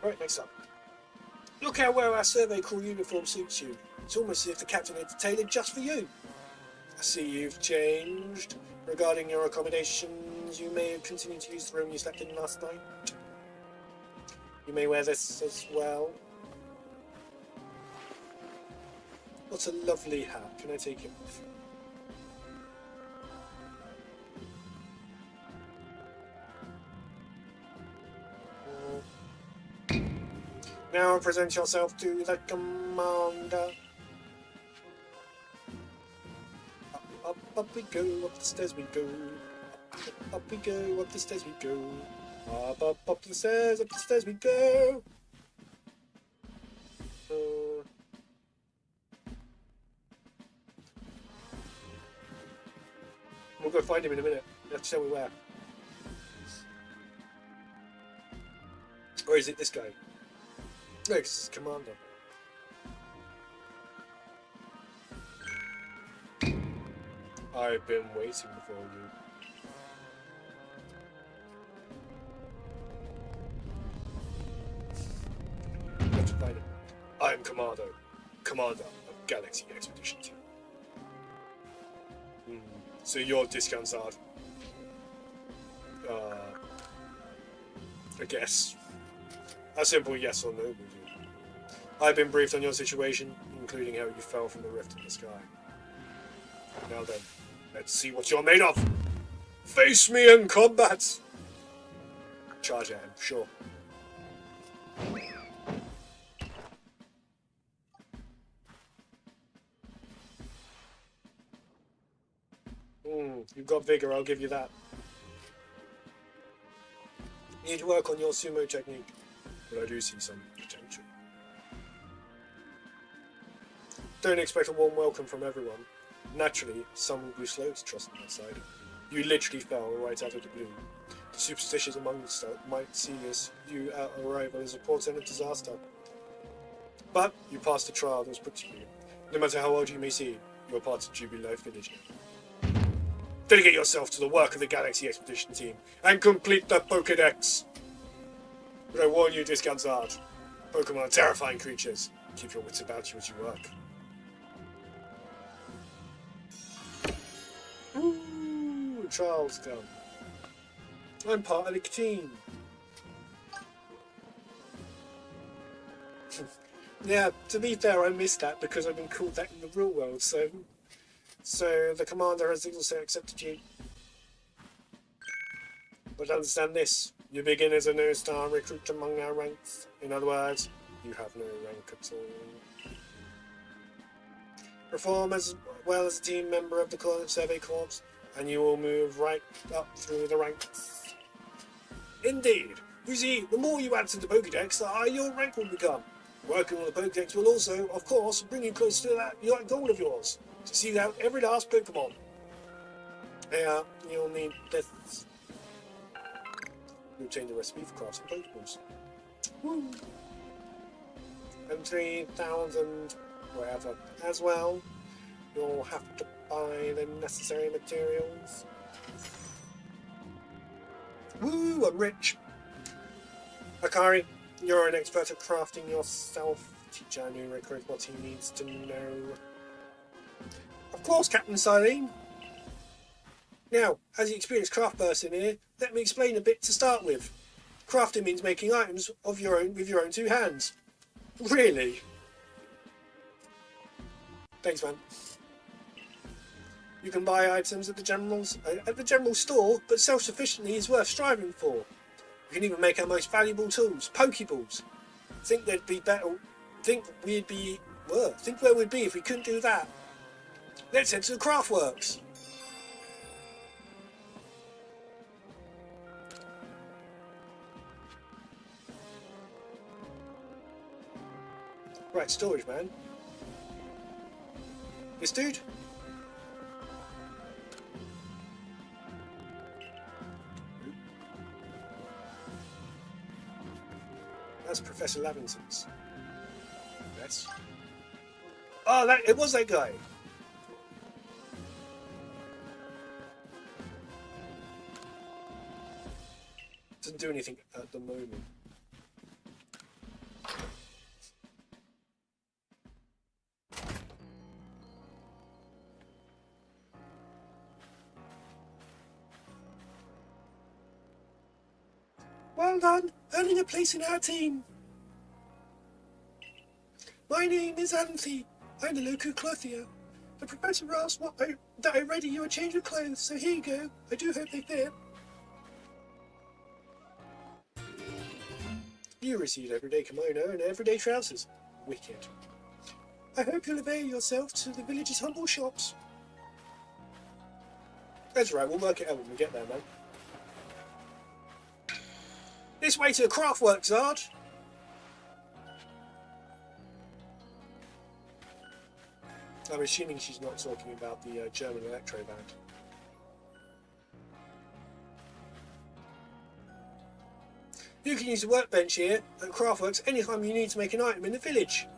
Right, next up. Look how well our Survey Corps uniform suits you. It's almost as if the captain had it tailored just for you. I see you've changed. Regarding your accommodations, you may continue to use the room you slept in last night. You may wear this as well. What a lovely hat. Can I take it off? Now present yourself to the commander. Up we go, up the stairs we go. Up we go, up the stairs we go. Up the stairs we go. We'll go find him in a minute. You have to tell me where. Or is it this guy? No, it's Commander. I've been waiting for you. You have to find him. I am Commander of Galaxy Expedition Team. So your discounts are, I guess, a simple yes or no will do. I've been briefed on your situation, including how you fell from the rift in the sky. Now then, let's see what you're made of! Face me in combat! Charge at him, sure. You've got vigor, I'll give you that. You need to work on your sumo technique, but I do see some potential. Don't expect a warm welcome from everyone. Naturally, some will be slow to trust on their side. You literally fell right out of the blue. The superstitious amongst us might see you at arrival as a portent of disaster. But you passed the trial that was put to you. No matter how old you may seem, you are part of Jubilee Village. Dedicate yourself to the work of the Galaxy Expedition Team and complete the Pokédex. But I warn you, discounts hard. Pokemon are terrifying creatures. Keep your wits about you as you work. Ooh, trials come. I'm part of the team. Yeah, to be fair, I missed that because I've been called that in the real world, so the commander has also accepted you. But understand this, you begin as a no-star recruit among our ranks. In other words, you have no rank at all. Perform as well as a team member of the Survey Corps, and you will move right up through the ranks. Indeed. You see, the more you add to the Pokédex, the higher your rank will become. Working on the Pokédex will also, of course, bring you close to that goal of yours, to see out every last Pokemon. Yeah, you'll need this. You'll change the recipe for crafting Pokeballs. Woo! And 3,000 wherever as well. You'll have to buy the necessary materials. Woo! I'm rich! Akari, you're an expert at crafting yourself. Teach our new recruit what he needs to know. Of course, Captain Silene. Now, as the experienced craft person here, let me explain a bit to start with. Crafting means making items of your own with your own two hands. Really? Thanks, man. You can buy items at the general store, but self-sufficiency is worth striving for. You can even make our most valuable tools, Pokeballs. Think where we'd be if we couldn't do that. Let's head to the Craftworks. Right, storage, man. This dude? That's Professor Lavington's. Yes. Oh, it was that guy. Doesn't do anything at the moment. Well done, earning a place in our team. My name is Anthe. I'm the local clothier. The professor asked that I ready you a change of clothes, so here you go. I do hope they fit. You received everyday kimono and everyday trousers. Wicked. I hope you'll avail yourself to the village's humble shops. That's right, we'll work it out when we get there, man. This way to the Craftworks, Zard! I'm assuming she's not talking about the German electro band. You can use the workbench here at Craftworks anytime you need to make an item in the village.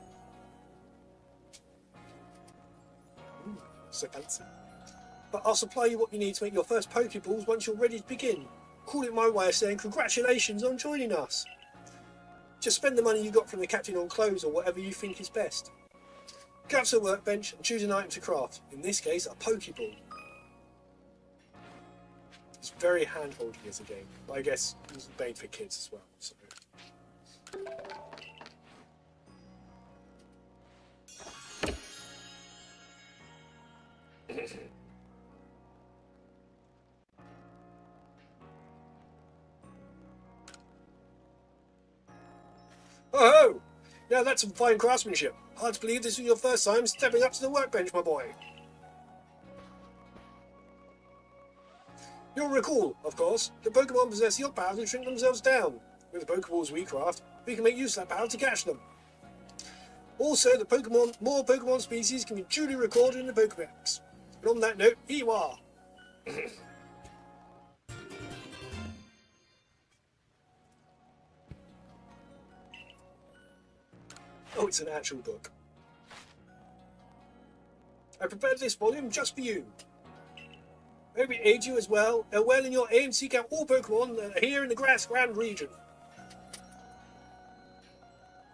Ooh, so fancy. But I'll supply you what you need to make your first Pokeballs once you're ready to begin. Call it my way of saying congratulations on joining us. Just spend the money you got from the captain on clothes or whatever you think is best. Go up to the workbench and choose an item to craft. In this case, a Pokeball. It's very hand-holdy as a game, but I guess it's made for kids as well. So. Oh! Now that's some fine craftsmanship. Hard to believe this was your first time stepping up to the workbench, my boy. You'll recall, of course, that Pokemon possess the power to shrink themselves down. With the Pokeballs we craft, we can make use of that power to catch them. Also, more Pokemon species can be duly recorded in the Pokedex. And on that note, here you are. Oh, it's an actual book. I prepared this volume just for you. I hope it aids you as well in your aim to seek out all Pokemon that are here in the Grass Grand region.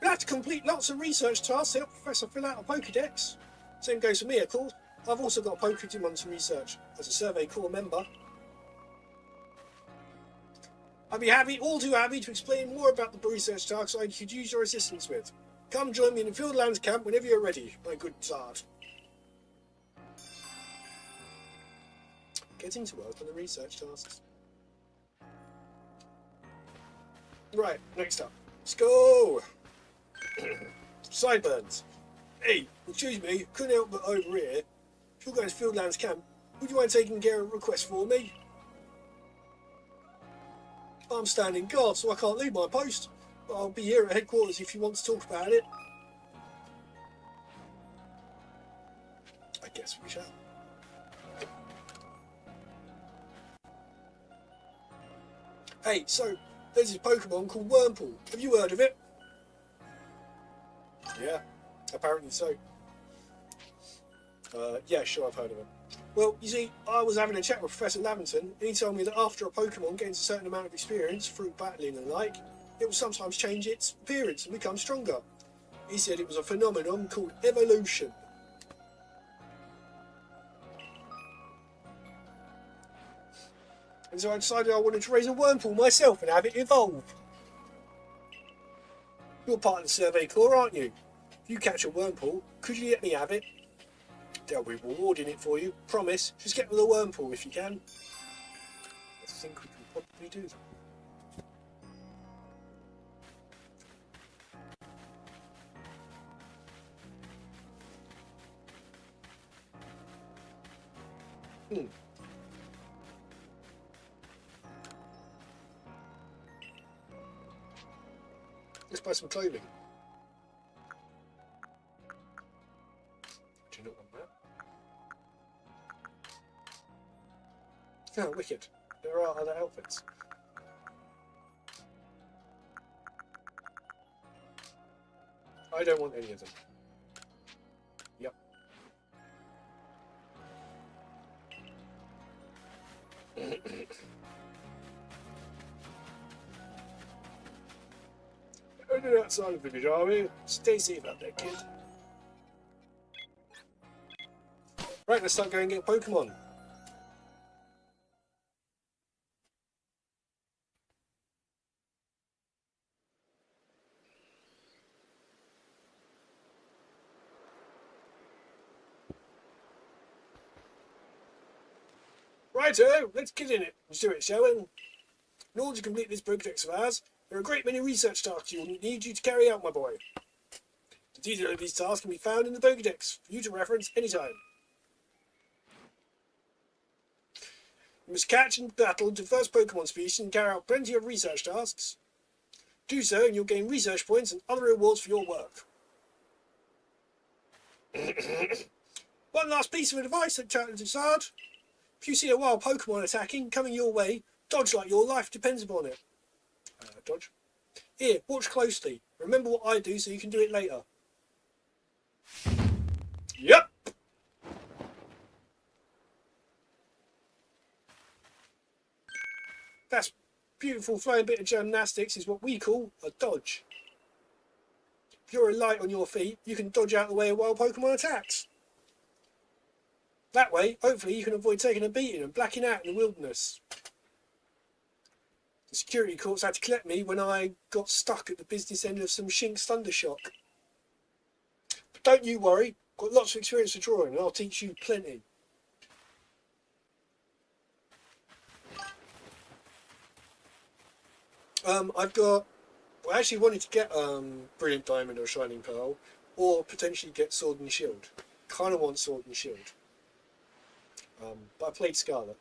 You'll have to complete lots of research tasks to help Professor fill out a Pokedex. Same goes for me, of course. I've also got a Pokemon to research as a Survey Corps member. I'd be all too happy to explain more about the research tasks I could use your assistance with. Come join me in the Fieldlands camp whenever you're ready, my good Zard. Getting to work on the research tasks. Right, next up. Let's go! Sideburns. Hey, excuse me, couldn't help but overhear. If you're going to Fieldlands camp, would you mind taking care of a request for me? I'm standing guard, so I can't leave my post. But I'll be here at headquarters if you want to talk about it. I guess we shall. Hey, so there's this Pokemon called Wurmple. Have you heard of it? Yeah, apparently so. Yeah, sure, I've heard of it. Well, you see, I was having a chat with Professor Lavington, and he told me that after a Pokemon gains a certain amount of experience through battling and like, it will sometimes change its appearance and become stronger. He said it was a phenomenon called evolution. And so I decided I wanted to raise a Wurmple myself and have it evolve. You're part of the Survey Corps, aren't you? If you catch a Wurmple, could you let me have it? They'll be rewarding it for you. Promise. Just get with a Wurmple if you can. I think we can probably do that. Let's buy some clothing. Do you not want that? Oh, wicked. There are other outfits. I don't want any of them. Yep. Only outside of the village, are we? Stay safe out there, kid. Right, let's start going and get Pokemon. Righto, let's get in it. Let's do it, shall we? In order to complete this Pokedex of ours, there are a great many research tasks you'll need you to carry out, my boy. The detail of these tasks can be found in the Pokedex, for you to reference anytime. You must catch and battle diverse Pokemon species and carry out plenty of research tasks. Do so and you'll gain research points and other rewards for your work. One last piece of advice, Charizard. If you see a wild Pokemon attacking, coming your way, dodge like your life depends upon it. Dodge. Here, watch closely. Remember what I do so you can do it later. Yep. That's beautiful flowing bit of gymnastics is what we call a dodge. If you're light on your feet, you can dodge out the way of wild Pokemon attacks. That way, hopefully, you can avoid taking a beating and blacking out in the wilderness. The security courts had to collect me when I got stuck at the business end of some Shink's Thundershock. But don't you worry, got lots of experience with drawing and I'll teach you plenty. I actually wanted to get Brilliant Diamond or Shining Pearl, or potentially get Sword and Shield. Kind of want Sword and Shield. But I played Scarlet.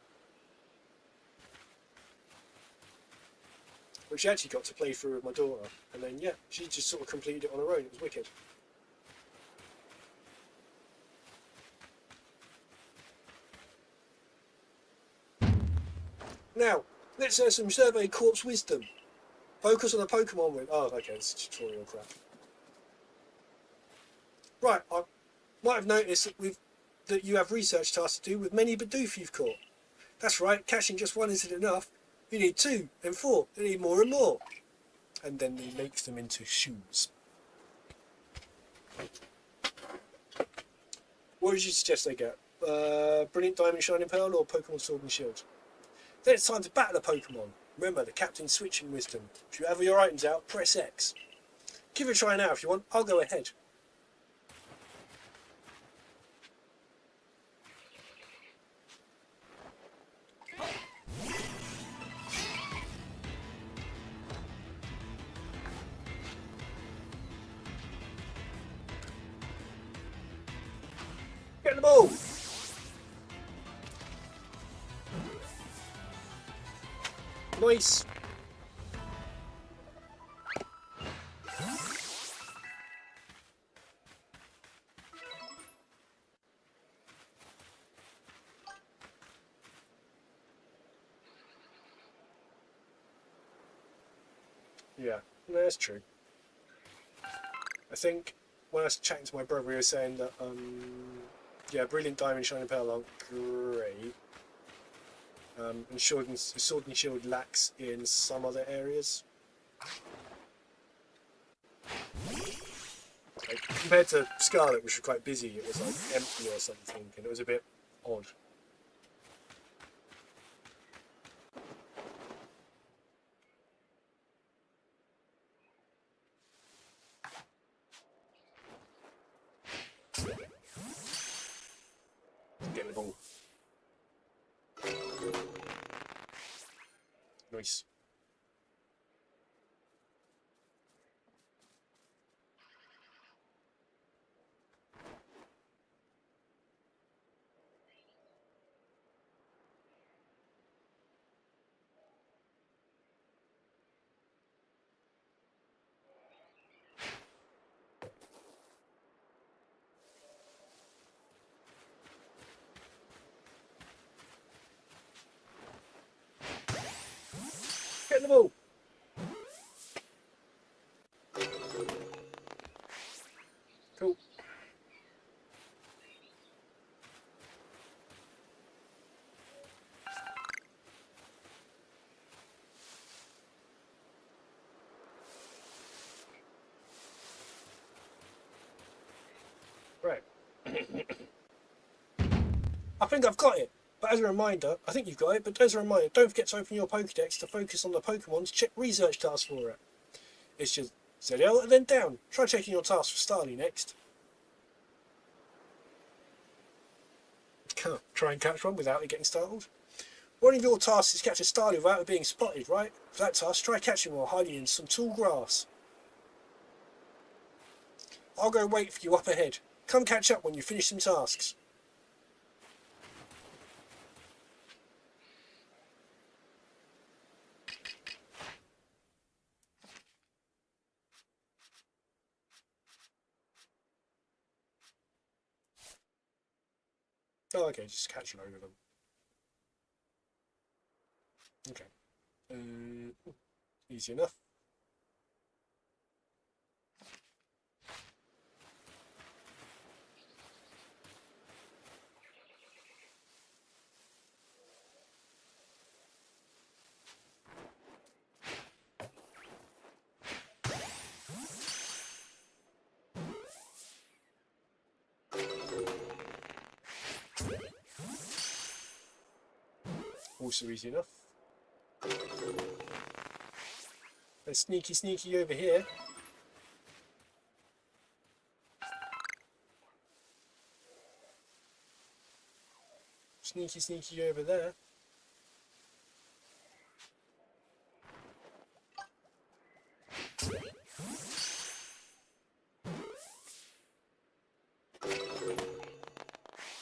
which she actually got to play through with my daughter. And then, yeah, she just sort of completed it on her own. It was wicked. Now, let's have some Survey Corps wisdom. Focus on the Pokemon with... Oh, okay, it's tutorial crap. Right, I might have noticed that you have research tasks to do with many Bidoof you've caught. That's right, catching just one isn't enough. You need 2, then 4, you need more and more. And then he makes them into shoes. What would you suggest they get? Brilliant Diamond Shining Pearl or Pokemon Sword and Shield? Then it's time to battle a Pokemon. Remember the Captain's switching wisdom. If you have your items out, press X. Give it a try now if you want. I'll go ahead. Get the ball! Nice! Yeah, that's true. I think when I was chatting to my brother, he was saying that, yeah, Brilliant Diamond Shining Pearl aren't great. And Sword and Shield lacks in some other areas. Like, compared to Scarlet, which was quite busy, it was like empty or something, and it was a bit odd. Get the ball. Nice. Get the ball. Cool. Right. I think I've got it. But as a reminder, I think you've got it, but as a reminder, don't forget to open your Pokedex to focus on the Pokemon to check research tasks for it. It's just ZL and then down. Try checking your tasks for Starly next. Try and catch one without it getting startled. One of your tasks is catch a Starly without it being spotted, right? For that task, try catching while hiding in some tall grass. I'll go wait for you up ahead. Come catch up when you finish some tasks. Oh, okay, just catch a load of them. Okay. Easy enough. Also easy enough. There's sneaky over here. Sneaky over there.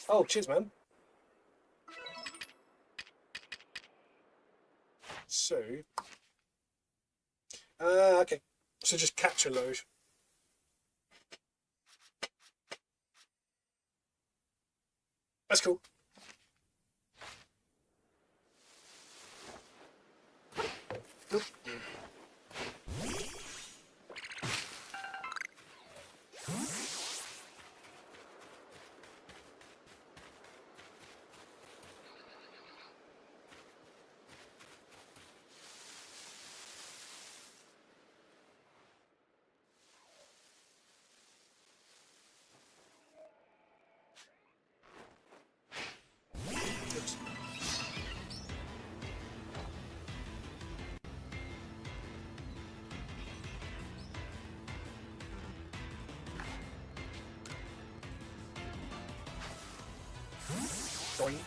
Oh, cheers, man. So, Okay. So just capture load. That's cool. Nope. Oops. Doink.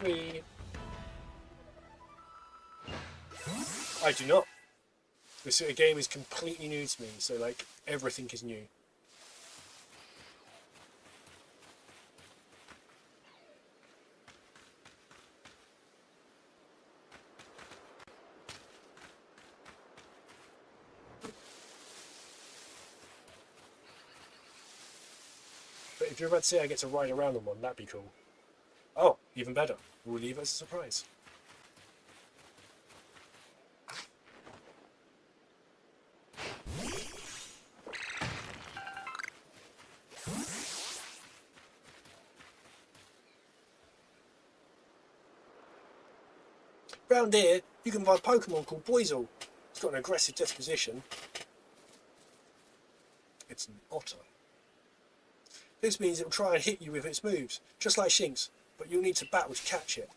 Whee. I do not. This sort of game is completely new to me, so like everything is new. But if you're about to say I get to ride around on one, that'd be cool. Oh, even better. We'll leave it as a surprise. Round here, you can find a Pokemon called Boizel. It's got an aggressive disposition. It's an otter. This means it will try and hit you with its moves, just like Shinx, but you'll need to battle to catch it.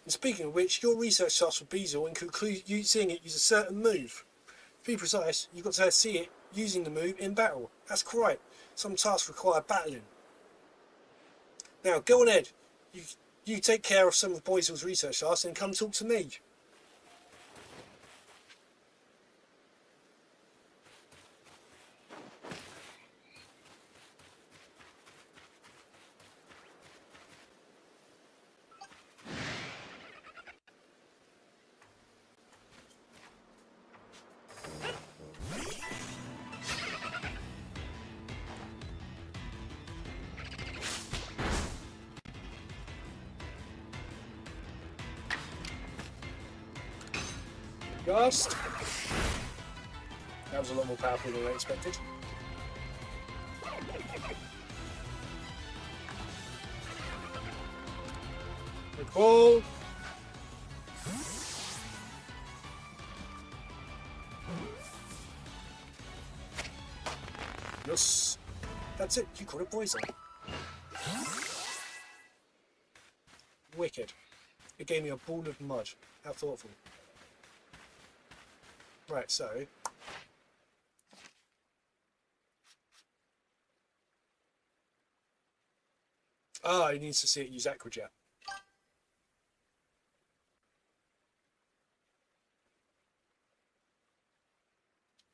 And speaking of which, your research task for Beezle includes seeing it use a certain move. To be precise, you've got to see it using the move in battle. That's correct. Some tasks require battling. Now, go on ahead. You take care of some of Boisel's research tasks and come talk to me. Ghost. That was a lot more powerful than I expected. Recall. Yes. That's it. You caught a poison. Wicked. It gave me a ball of mud. How thoughtful. Right, so... Ah, he needs to see it use Aquajet.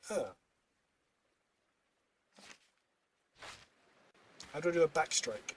Huh. How do I do a backstrike?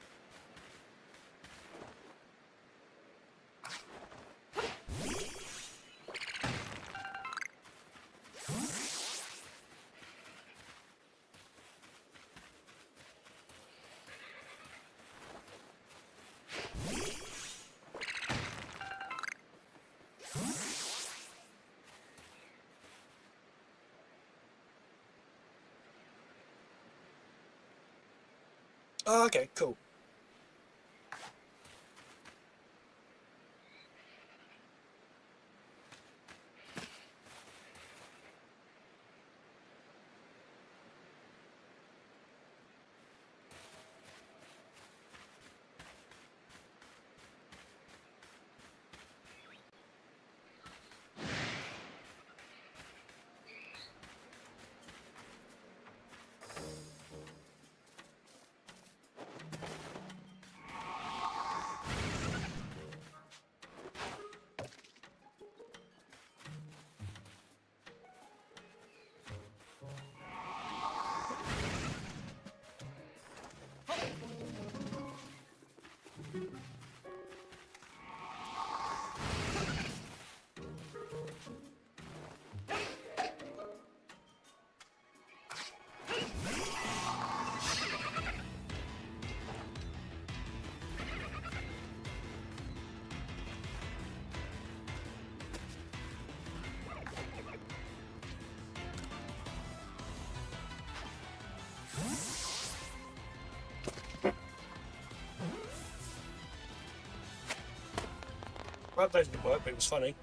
Oh, okay, cool. Well, that didn't work, but it was funny.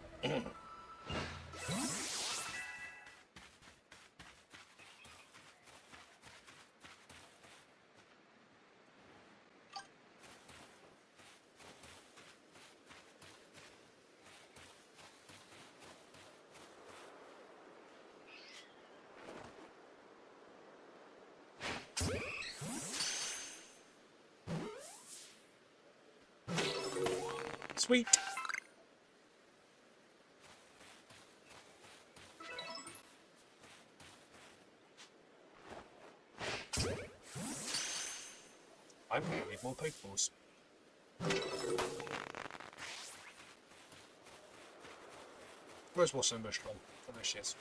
Sweet. I'm going to need more Pokeballs. Where's Wassum Bush gone? Oh, there she is.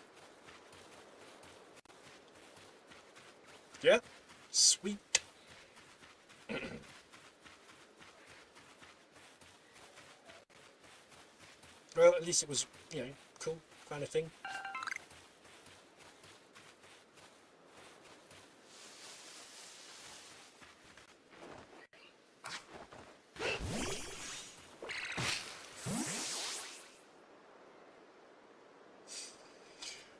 Yeah? Sweet. Well, at least it was, you know, cool kind of thing.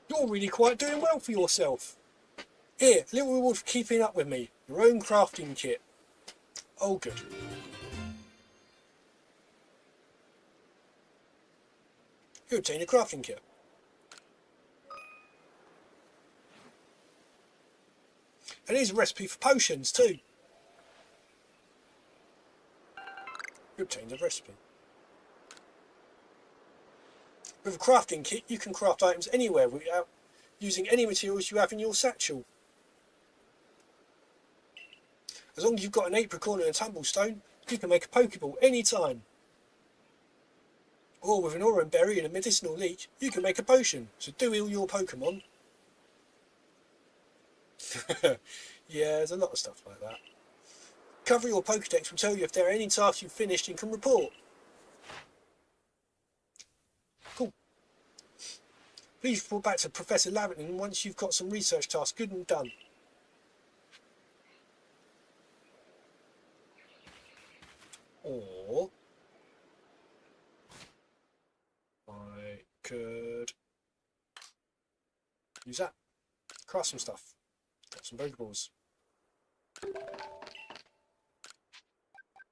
You're really quite doing well for yourself. Here, a little reward for keeping up with me. Your own crafting kit. Oh, good. You obtain a crafting kit. And here's a recipe for potions too. You obtained a recipe. With a crafting kit, you can craft items anywhere without using any materials you have in your satchel. As long as you've got an apricorn and a tumblestone, you can make a Pokeball anytime. Or with an Oran Berry and a medicinal leech, you can make a potion, so do heal your Pokemon. Yeah, there's a lot of stuff like that. Cover your Pokedex will tell you if there are any tasks you've finished and can report. Cool. Please report back to Professor Laverton once you've got some research tasks good and done. Or I could use that. Craft some stuff. Got some Pokeballs.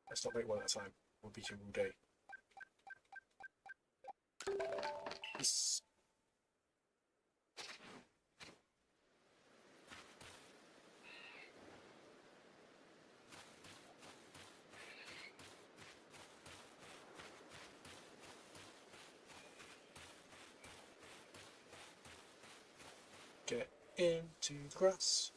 Let's not make one at a time. We'll beat you all day. Yes. Get into the grass.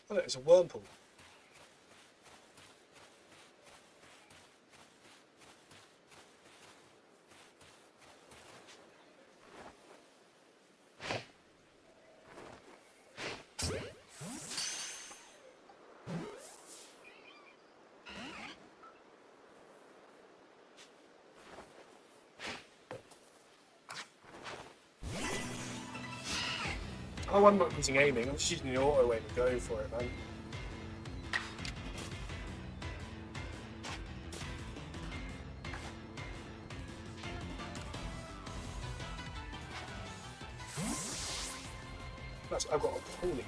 Oh, look, it's a Wurmple. Oh, I'm not using aiming, I'm just using the auto aim and going for it, man. That's, I've got a pulling aim.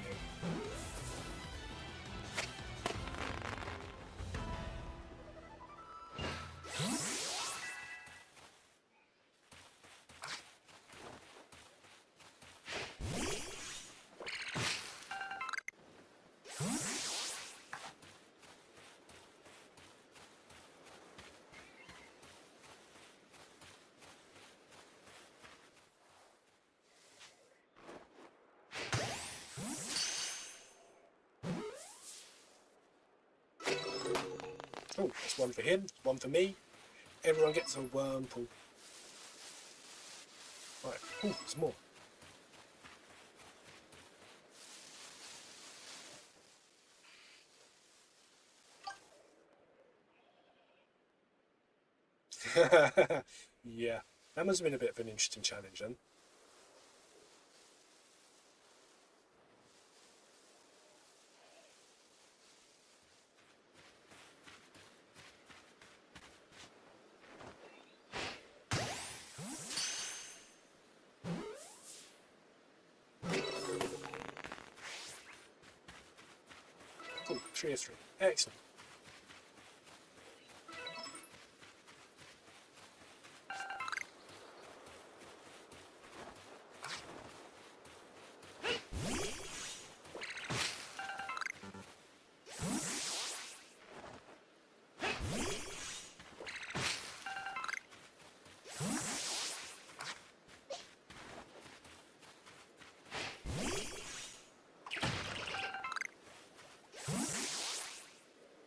Oh, that's one for him, one for me. Everyone gets a Wurmple. Right, oh, there's more. Yeah, that must have been a bit of an interesting challenge then. Cool, 3 of 3. Excellent.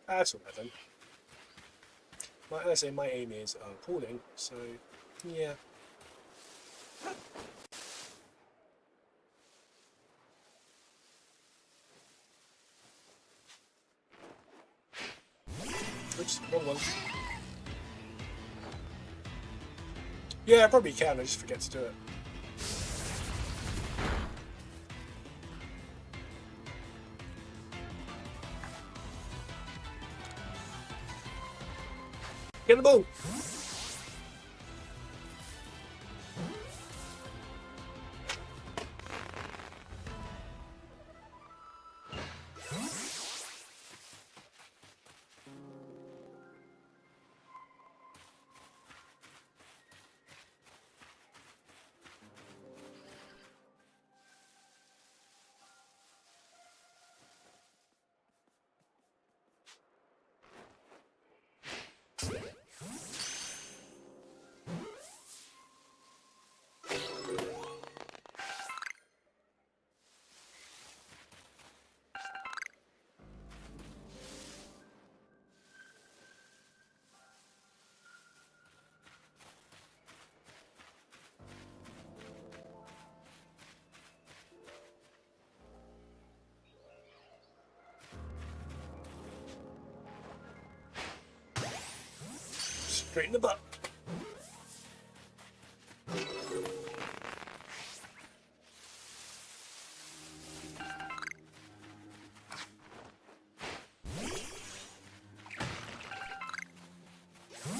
That's all right then. Like I say, my aim is appalling, so yeah. Oops, wrong one. Yeah, I probably can, I just forget to do it. Get the ball! Straight in the butt.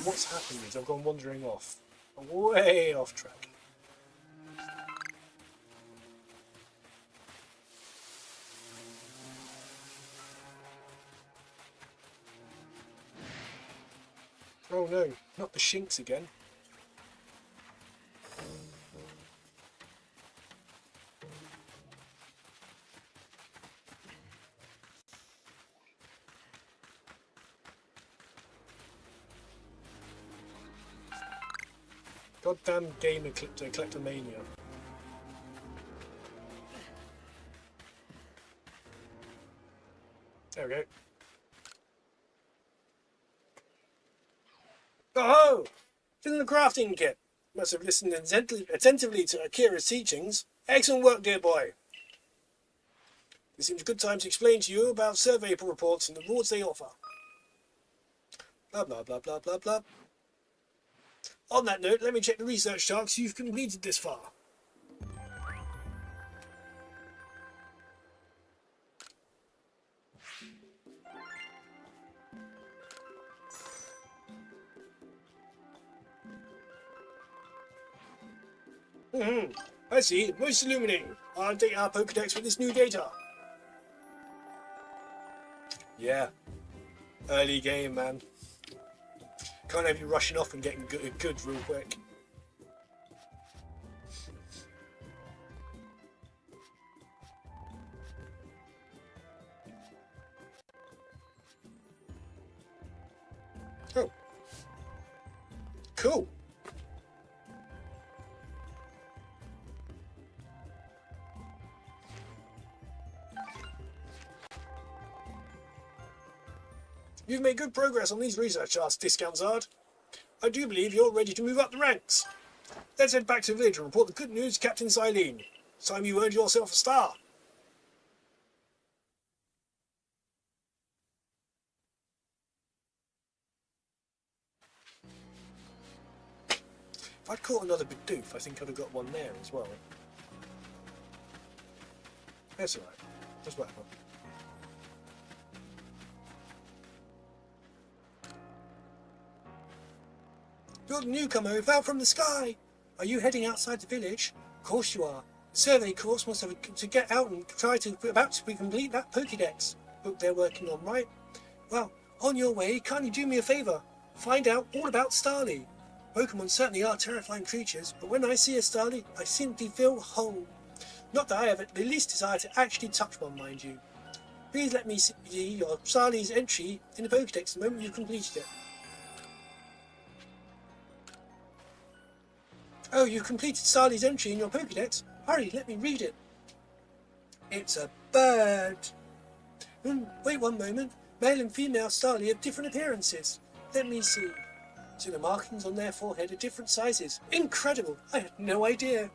What's happened is I've gone wandering off. Way off track. Oh no, not the shinks again. Goddamn game of kleptomania. There we go. Oh! It's in the crafting kit. Must have listened attentively to Akira's teachings. Excellent work, dear boy. This seems a good time to explain to you about survey reports and the rewards they offer. Blah, blah, blah, blah, blah, blah. On that note, let me check the research tasks you've completed this far. I see. Most illuminating. I'll update our Pokedex with this new data. Yeah. Early game, man. Can't have you rushing off and getting good real quick. Oh. Cool. You've made good progress on these research tasks, Discount Zard. I do believe you're ready to move up the ranks. Let's head back to the village and report the good news to Captain Silene. It's time you earned yourself a star. If I'd caught another Bidoof, I think I'd have got one there as well. That's alright. Just whatever. You're the newcomer who fell from the sky. Are you heading outside the village? Of course you are. The survey course must have to get out and try to complete that Pokédex book they're working on, right? Well, on your way, kindly do me a favour. Find out all about Starly. Pokemon certainly are terrifying creatures, but when I see a Starly, I simply feel whole. Not that I have the least desire to actually touch one, mind you. Please let me see your Starly's entry in the Pokédex the moment you've completed it. Oh, you've completed Starly's entry in your Pokédex? Hurry, let me read it. It's a bird. Wait one moment. Male and female Starly have different appearances. Let me see. So the markings on their forehead are different sizes. Incredible! I had no idea.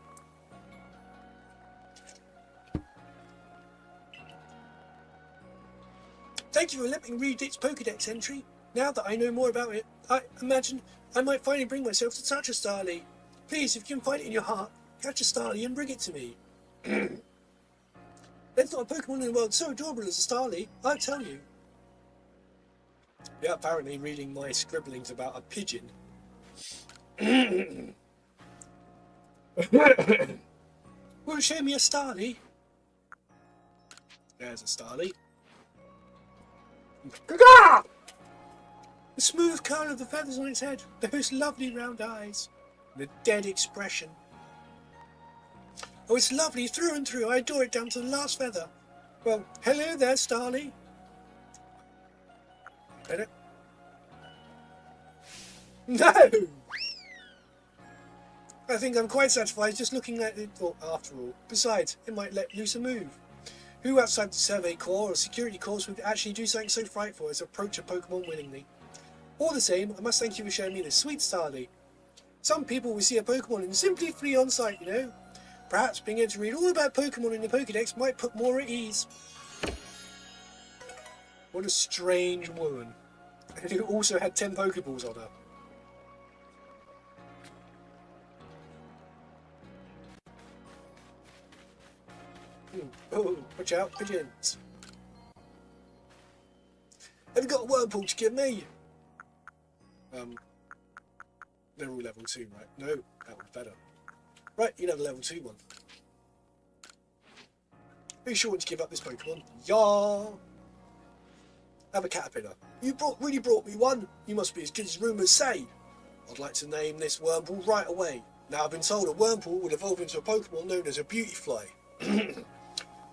Thank you for letting me read its Pokédex entry. Now that I know more about it, I imagine I might finally bring myself to touch a Starly. Please, if you can find it in your heart, catch a Starly and bring it to me. There's not a Pokemon in the world so adorable as a Starly, I'll tell you. Yeah, apparently reading my scribblings about a pigeon. Will you show me a Starly? There's a Starly. The smooth curl of the feathers on its head, those lovely round eyes, the dead expression. Oh, it's lovely through and through. I adore it down to the last feather. Well, hello there, Starly. Better? No! I think I'm quite satisfied just looking at it after all. Besides, it might let loose a move. Who outside the survey corps or security corps would actually do something so frightful as approach a Pokemon willingly? All the same, I must thank you for showing me this sweet Starly. Some people will see a Pokemon and simply flee on sight, you know. Perhaps being able to read all about Pokemon in the Pokédex might put more at ease. What a strange woman. And who also had 10 Pokeballs on her. Oh, watch out, pigeons. Have you got a Whirlpool to give me? They're all level 2, right? No, that one's better. Right, you know the level 2 one. Are you sure want to give up this Pokemon? Yeah. Have a Caterpillar. You really brought me one? You must be as good as rumours say. I'd like to name this Wormpool right away. Now I've been told a Wormpool will evolve into a Pokemon known as a Beautyfly.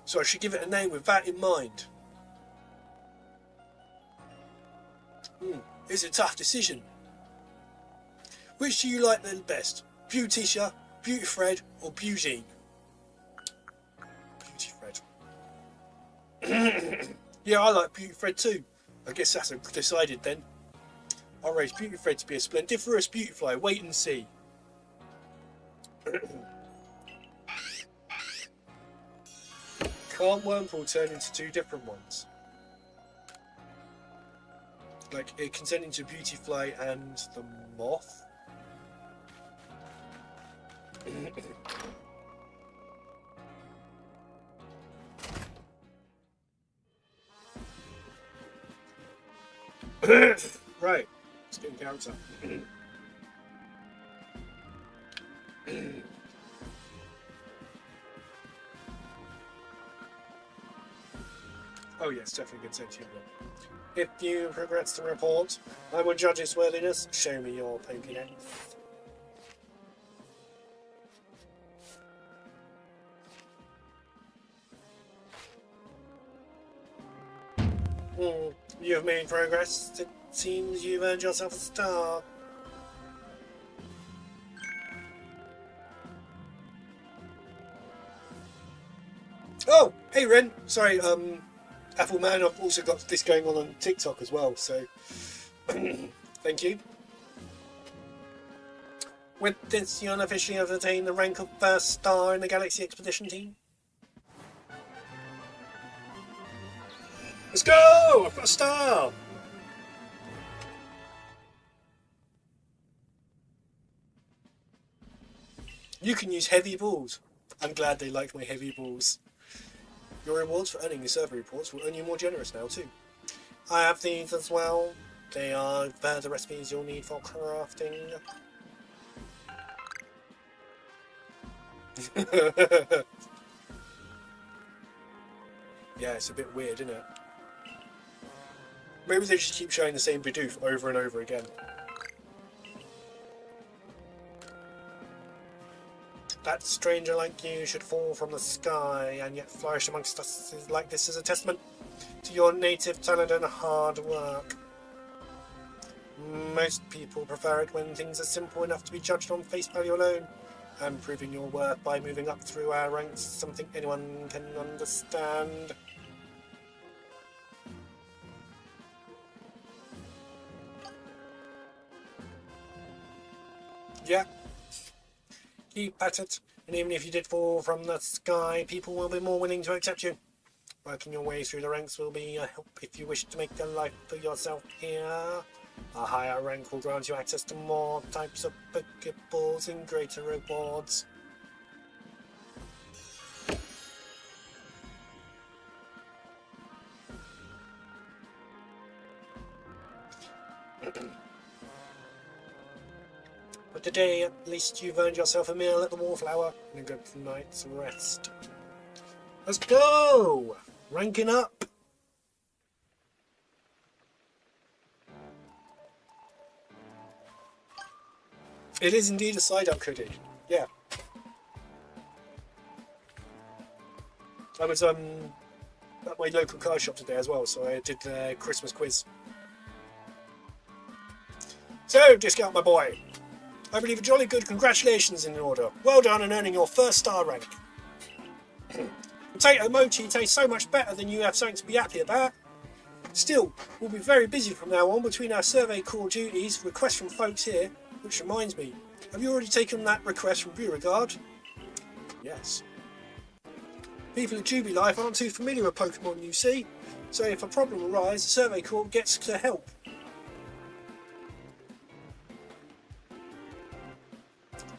So I should give it a name with that in mind. It's a tough decision. Which do you like the best? Beauticia, Beautyfred, or Beauty? Beautyfred. Yeah, I like Beautyfred too. I guess that's decided then. I'll raise Beautyfred to be a splendiferous Beautyfly. Wait and see. Can't Wormpool turn into 2 different ones? Like, it can turn into Beautyfly and the Moth? Right, let's get the character. Oh yes, definitely good sense humor. If you progress the report, I will judge its worthiness. Show me your Pokédex. You have made progress. It seems you've earned yourself a star. Oh, hey Ren. Sorry, Apple Man, I've also got this going on TikTok as well, so thank you. With this, you unofficially have attained the rank of first star in the Galaxy Expedition team. Let's go! I've got a star! You can use heavy balls. I'm glad they liked my heavy balls. Your rewards for earning your survey reports will earn you more generous now too. I have these as well. They are further recipes you'll need for crafting. Yeah, it's a bit weird, isn't it? Maybe they just keep showing the same Bidoof over and over again. That stranger like you should fall from the sky and yet flourish amongst us like this is a testament to your native talent and hard work. Most people prefer it when things are simple enough to be judged on face value alone, and proving your worth by moving up through our ranks is something anyone can understand. Yeah. Keep at it, and even if you did fall from the sky, people will be more willing to accept you. Working your way through the ranks will be a help if you wish to make a life for yourself here. A higher rank will grant you access to more types of Pokeballs and greater rewards. But today, at least you've earned yourself a meal at the Wallflower and a good night's rest. Let's go! Ranking up! It is indeed a side-up cookie. Yeah. I was at my local card shop today as well, so I did the Christmas quiz. So, Discount my boy. I believe a jolly good congratulations in order. Well done on earning your first star rank. Potato mochi tastes so much better than you have something to be happy about. Still, we'll be very busy from now on between our survey core duties, requests from folks here, which reminds me, have you already taken that request from Beauregard? Yes. People at Juby Life aren't too familiar with Pokemon, you see, so if a problem arises, the survey core gets to help.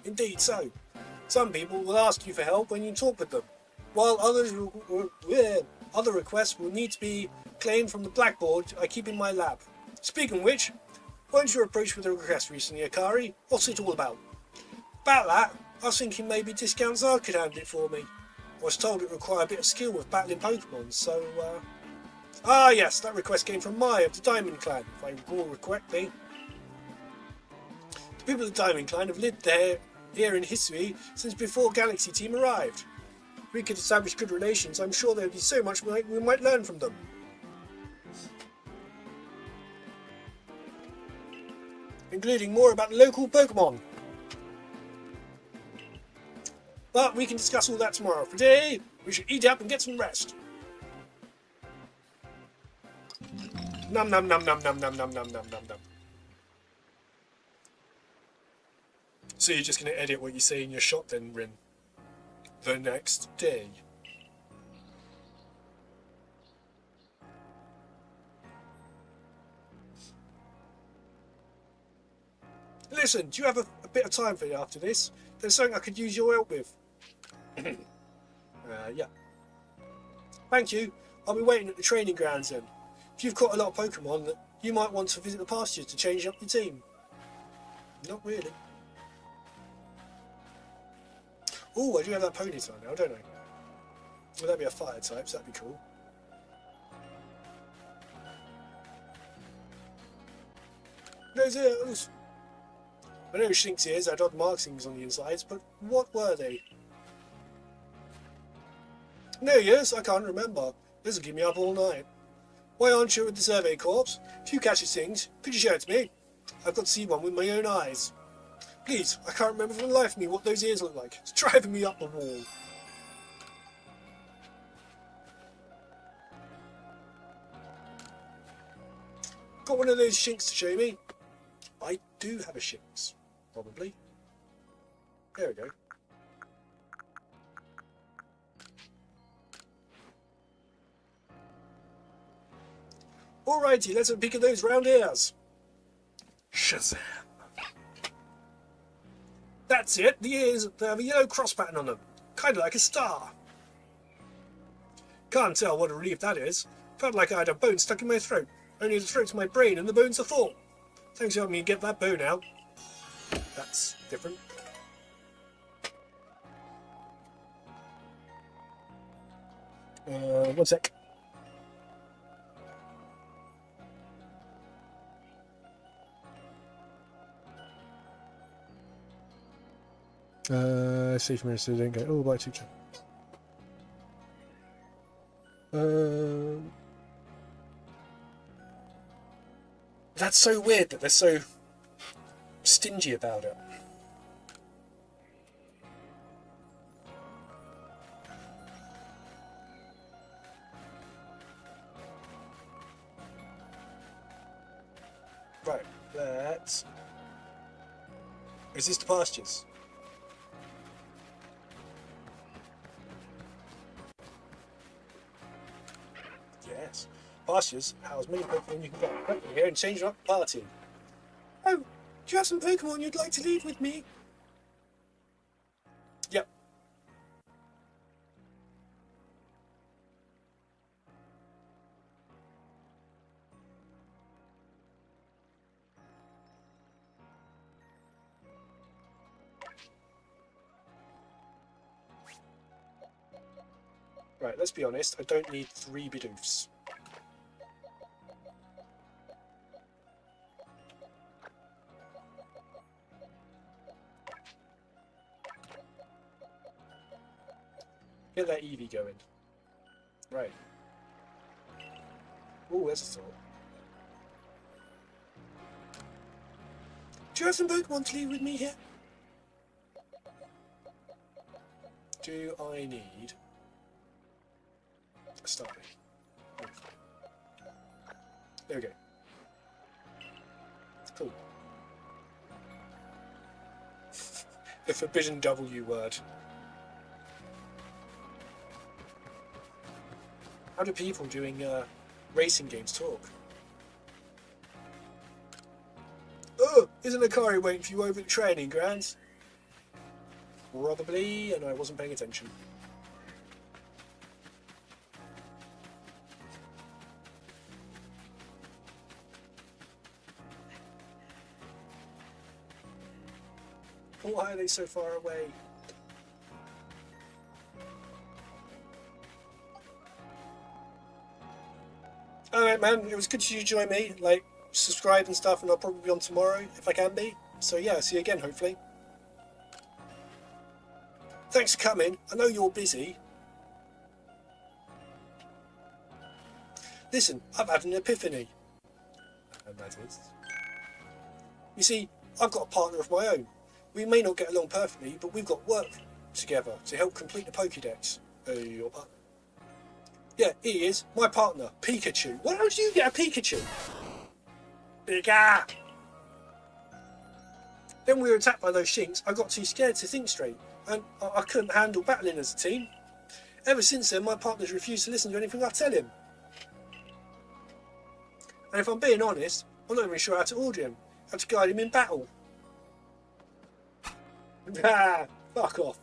Indeed so. Some people will ask you for help when you talk with them, while other requests will need to be claimed from the blackboard I keep in my lab. Speaking of which, weren't you approached with a request recently, Akari? What's it all about? About that, I was thinking maybe Discount Zard could handle it for me. I was told it required a bit of skill with battling Pokemon, so Ah yes, that request came from Mai of the Diamond Clan, if I recall correctly. The people of the Diamond Clan have lived here in history since before Galaxy Team arrived. If we could establish good relations, I'm sure there would be so much we might learn from them. Including more about local Pokemon. But we can discuss all that tomorrow. For today, we should eat up and get some rest. Num num num num num num num num num num num. So you're just going to edit what you say in your shot then, Rin? The next day. Listen, do you have a bit of time for you after this? There's something I could use your help with. Yeah. Thank you. I'll be waiting at the training grounds then. If you've caught a lot of Pokemon, you might want to visit the pastures to change up your team. Not really. Oh, I do have that Ponyta now, don't I? Well, that'd be a fire type, so that'd be cool. Those ears! I know Shink's ears had odd markings on the insides, but what were they? No, yes, I can't remember. This'll keep me up all night. Why aren't you with the Survey Corps? If you catch his things, could you show it to me? I've got to see one with my own eyes. Please, I can't remember for the life of me what those ears look like. It's driving me up the wall. got one of those shinks to show me. I do have a shinks, probably. There we go. Alrighty, let's have a peek at those round ears. Shazam. That's it, the ears, they have a yellow cross pattern on them. Kind of like a star. Can't tell what a relief that is. Felt like I had a bone stuck in my throat. Only the throat's my brain and the bone's a thought. Thanks for helping me get that bone out. That's different. One sec. Safe minister don't go. Oh, by teacher. That's so weird that they're so stingy about it. Right, let's... Is this the pastures? Yes. Pastures house many Pokemon you can get quickly here and change up the party. Oh, do you have some Pokemon you'd like to leave with me? Yep. Right, let's be honest, I don't need 3 Bidoofs. Get that Eevee going. Right. Oh, there's a thought. Do you have some Pokemon to leave with me here? Do I need a Starmie? There we go. Cool. The forbidden W word. How do people doing racing games talk? Oh, isn't Akari waiting for you over at the training grounds? Probably, and I wasn't paying attention. Why are they so far away? Alright man, it was good to join me, like, subscribe and stuff, and I'll probably be on tomorrow, if I can be. So yeah, see you again, hopefully. Thanks for coming, I know you're busy. Listen, I've had an epiphany. And that is... You see, I've got a partner of my own. We may not get along perfectly, but we've got work together to help complete the Pokédex. Your partner? Yeah, he is. My partner, Pikachu. Why don't you get a Pikachu? Pika! Then we were attacked by those shinks. I got too scared to think straight, and I couldn't handle battling as a team. Ever since then, my partner's refused to listen to anything I tell him. And if I'm being honest, I'm not even sure how to order him, how to guide him in battle. Ah, fuck off.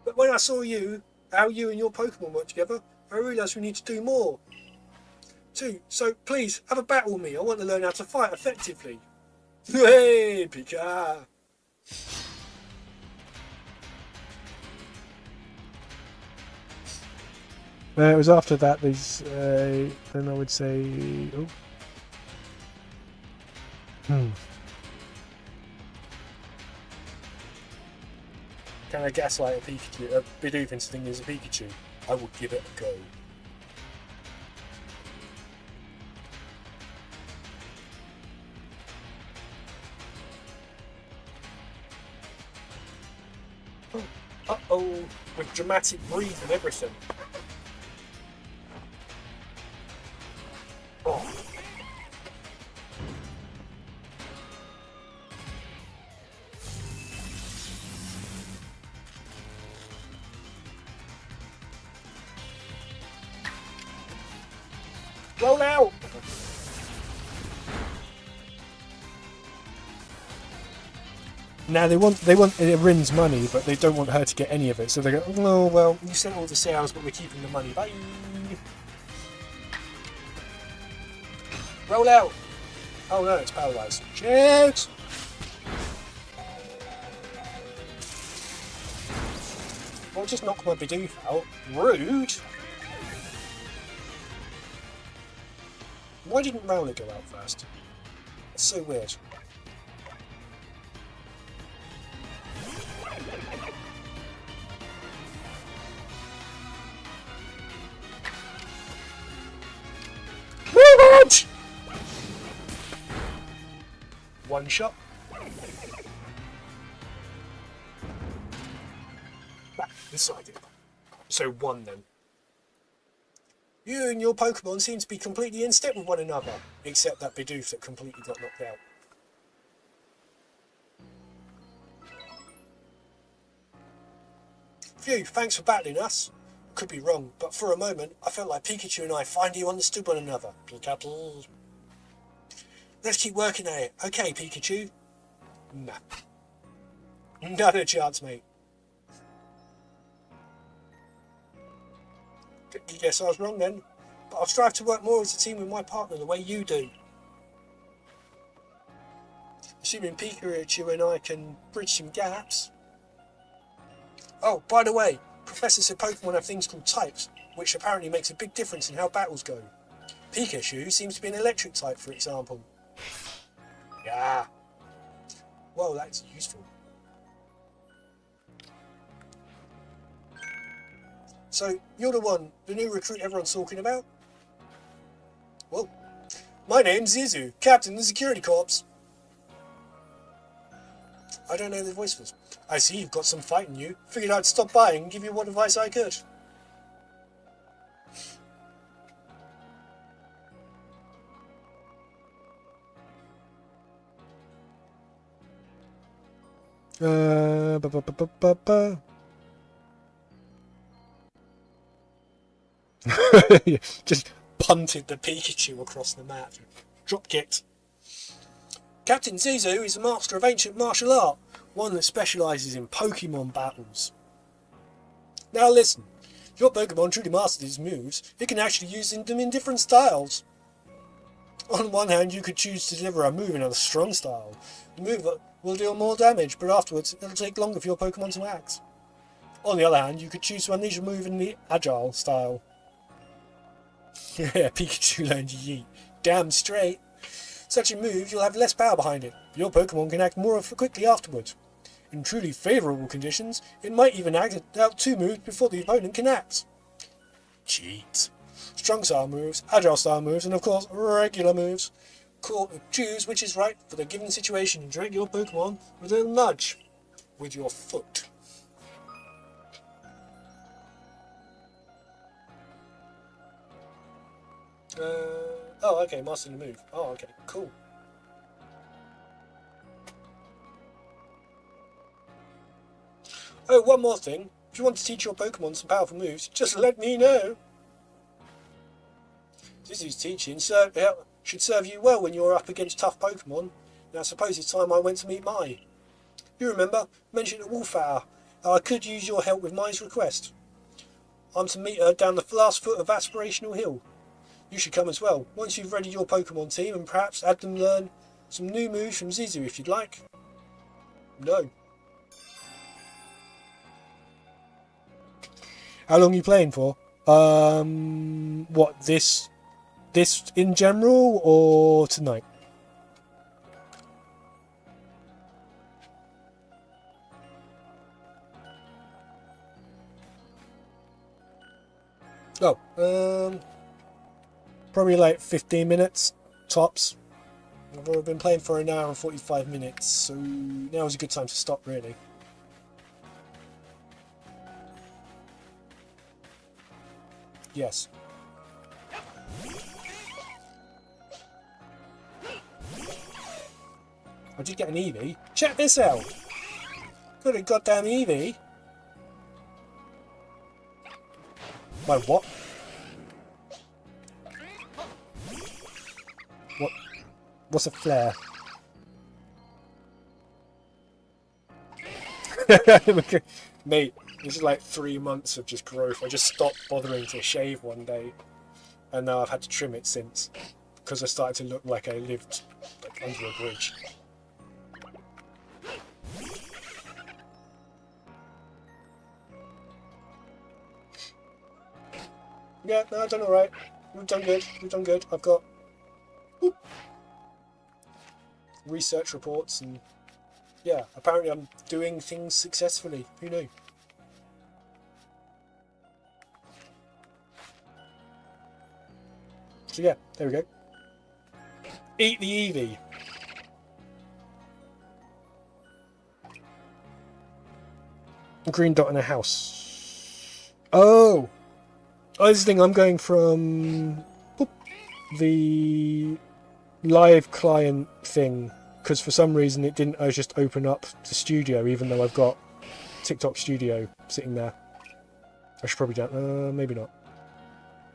But when I saw you, how you and your Pokemon work together, I realised we need to do more. Too, so please, have a battle with me. I want to learn how to fight effectively. Hey, Pika! It was after that, these, then I would say... Oh. Can I gaslight a Pikachu, a Bidoof into thinking it's a Pikachu? I will give it a go. Uh-oh, with dramatic breathe and everything. Oh. Roll out! Now they want Rin's money, but they don't want her to get any of it. So they go, oh well, You sent all the sales, but we're keeping the money. Bye! Roll out! Oh no, it's paralysed. Shit! I'll just knock my Bidoof out. Rude! Why didn't Rowlet go out first? That's so weird. Move it! One shot. Decided. So one then. You and your Pokemon seem to be completely in step with one another, except that Bidoof that completely got knocked out. Phew, thanks for battling us. Could be wrong, but for a moment, I felt like Pikachu and I finally understood one another. Pikachu. Let's keep working at it. Okay, Pikachu. Nah. Not a chance, mate. Guess I was wrong then, but I'll strive to work more as a team with my partner the way you do. Assuming Pikachu and I can bridge some gaps. Oh, by the way, Professor said Pokemon have things called types, which apparently makes a big difference in how battles go. Pikachu seems to be an electric type, for example. Yeah. Well, that's useful. So, you're the new recruit everyone's talking about? Well, my name's Zizu, Captain of the Security Corps. I don't know the voice was. I see you've got some fight in you. Figured I'd stop by and give you what advice I could. Just Punted the Pikachu across the map. Drop kicked. Captain Zizu is a master of ancient martial art, one that specialises in Pokemon battles. Now listen, if your Pokemon truly masters these moves, it can actually use them in different styles. On one hand, you could choose to deliver a move in a strong style. The move will deal more damage, but afterwards it'll take longer for your Pokemon to act. On the other hand, you could choose to unleash a move in the agile style. Yeah, Pikachu learned to yeet. Damn straight. Such a move, you'll have less power behind it. Your Pokemon can act more quickly afterwards. In truly favourable conditions, it might even act out 2 moves before the opponent can act. Cheat. Strong style moves, agile style moves, and of course, regular moves. Choose which is right for the given situation and direct your Pokemon with a nudge with your foot. Oh, okay, mastering the move. Oh, okay, cool. Oh, one more thing. If you want to teach your Pokemon some powerful moves, just let me know. Zizu's teaching should serve you well when you're up against tough Pokemon. Now, suppose it's time I went to meet Mai. You remember, I mentioned at Wolf Hour how I could use your help with Mai's request. I'm to meet her down the last foot of Aspirational Hill. You should come as well, once you've readied your Pokemon team and perhaps had them learn some new moves from Zizu if you'd like. No. How long are you playing for? What, this in general or tonight? Oh, Probably like 15 minutes, tops. I've been playing for an hour and 45 minutes, so now is a good time to stop, really. Yes. I did get an Eevee. Check this out! Got a goddamn Eevee. My what? What's a flare? Mate, this is like 3 months of just growth. I just stopped bothering to shave one day, and now I've had to trim it since, because I started to look like I lived like under a bridge. Yeah, no, I've done alright. We've done good. We've done good. I've got research reports, and yeah, apparently I'm doing things successfully. Who knew? So yeah, there we go. Eat the Eevee. Green dot in a house. Oh! Oh, this thing, I'm going from the live client thing, because for some reason it didn't just open up the studio, even though I've got TikTok Studio sitting there. I should probably down. Maybe not.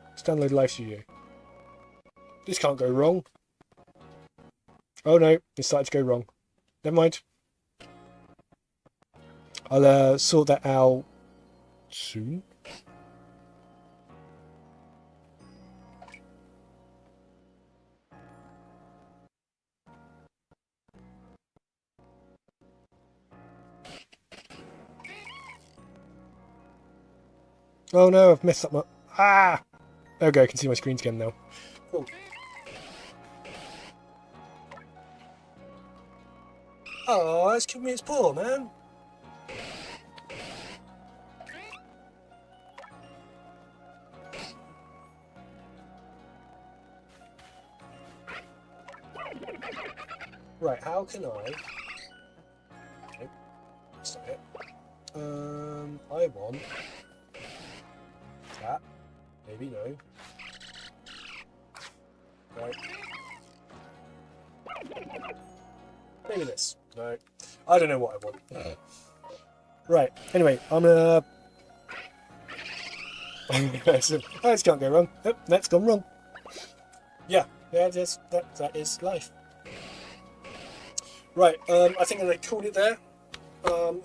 Let's download Live Studio. This can't go wrong. Oh no, it started to go wrong. Never mind. I'll sort that out soon. Oh no, I've messed up my... Ah! Okay, I can see my screens again now. Cool. Oh, it's killed me its paw, man. Right, how can I... Okay, that's not it. I want... that. Maybe no. Right. Maybe this. No. I don't know what I want. Right, anyway, I'm gonna... Oh, this can't go wrong. Oh, that's gone wrong. Yeah, that is life. Right, I think I'm going to call it there.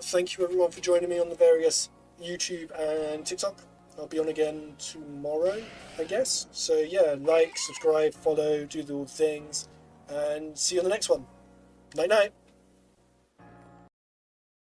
Thank you everyone for joining me on the various YouTube and TikTok. I'll be on again tomorrow, I guess. So yeah, like, subscribe, follow, do all the things, and see you on the next one. Night night.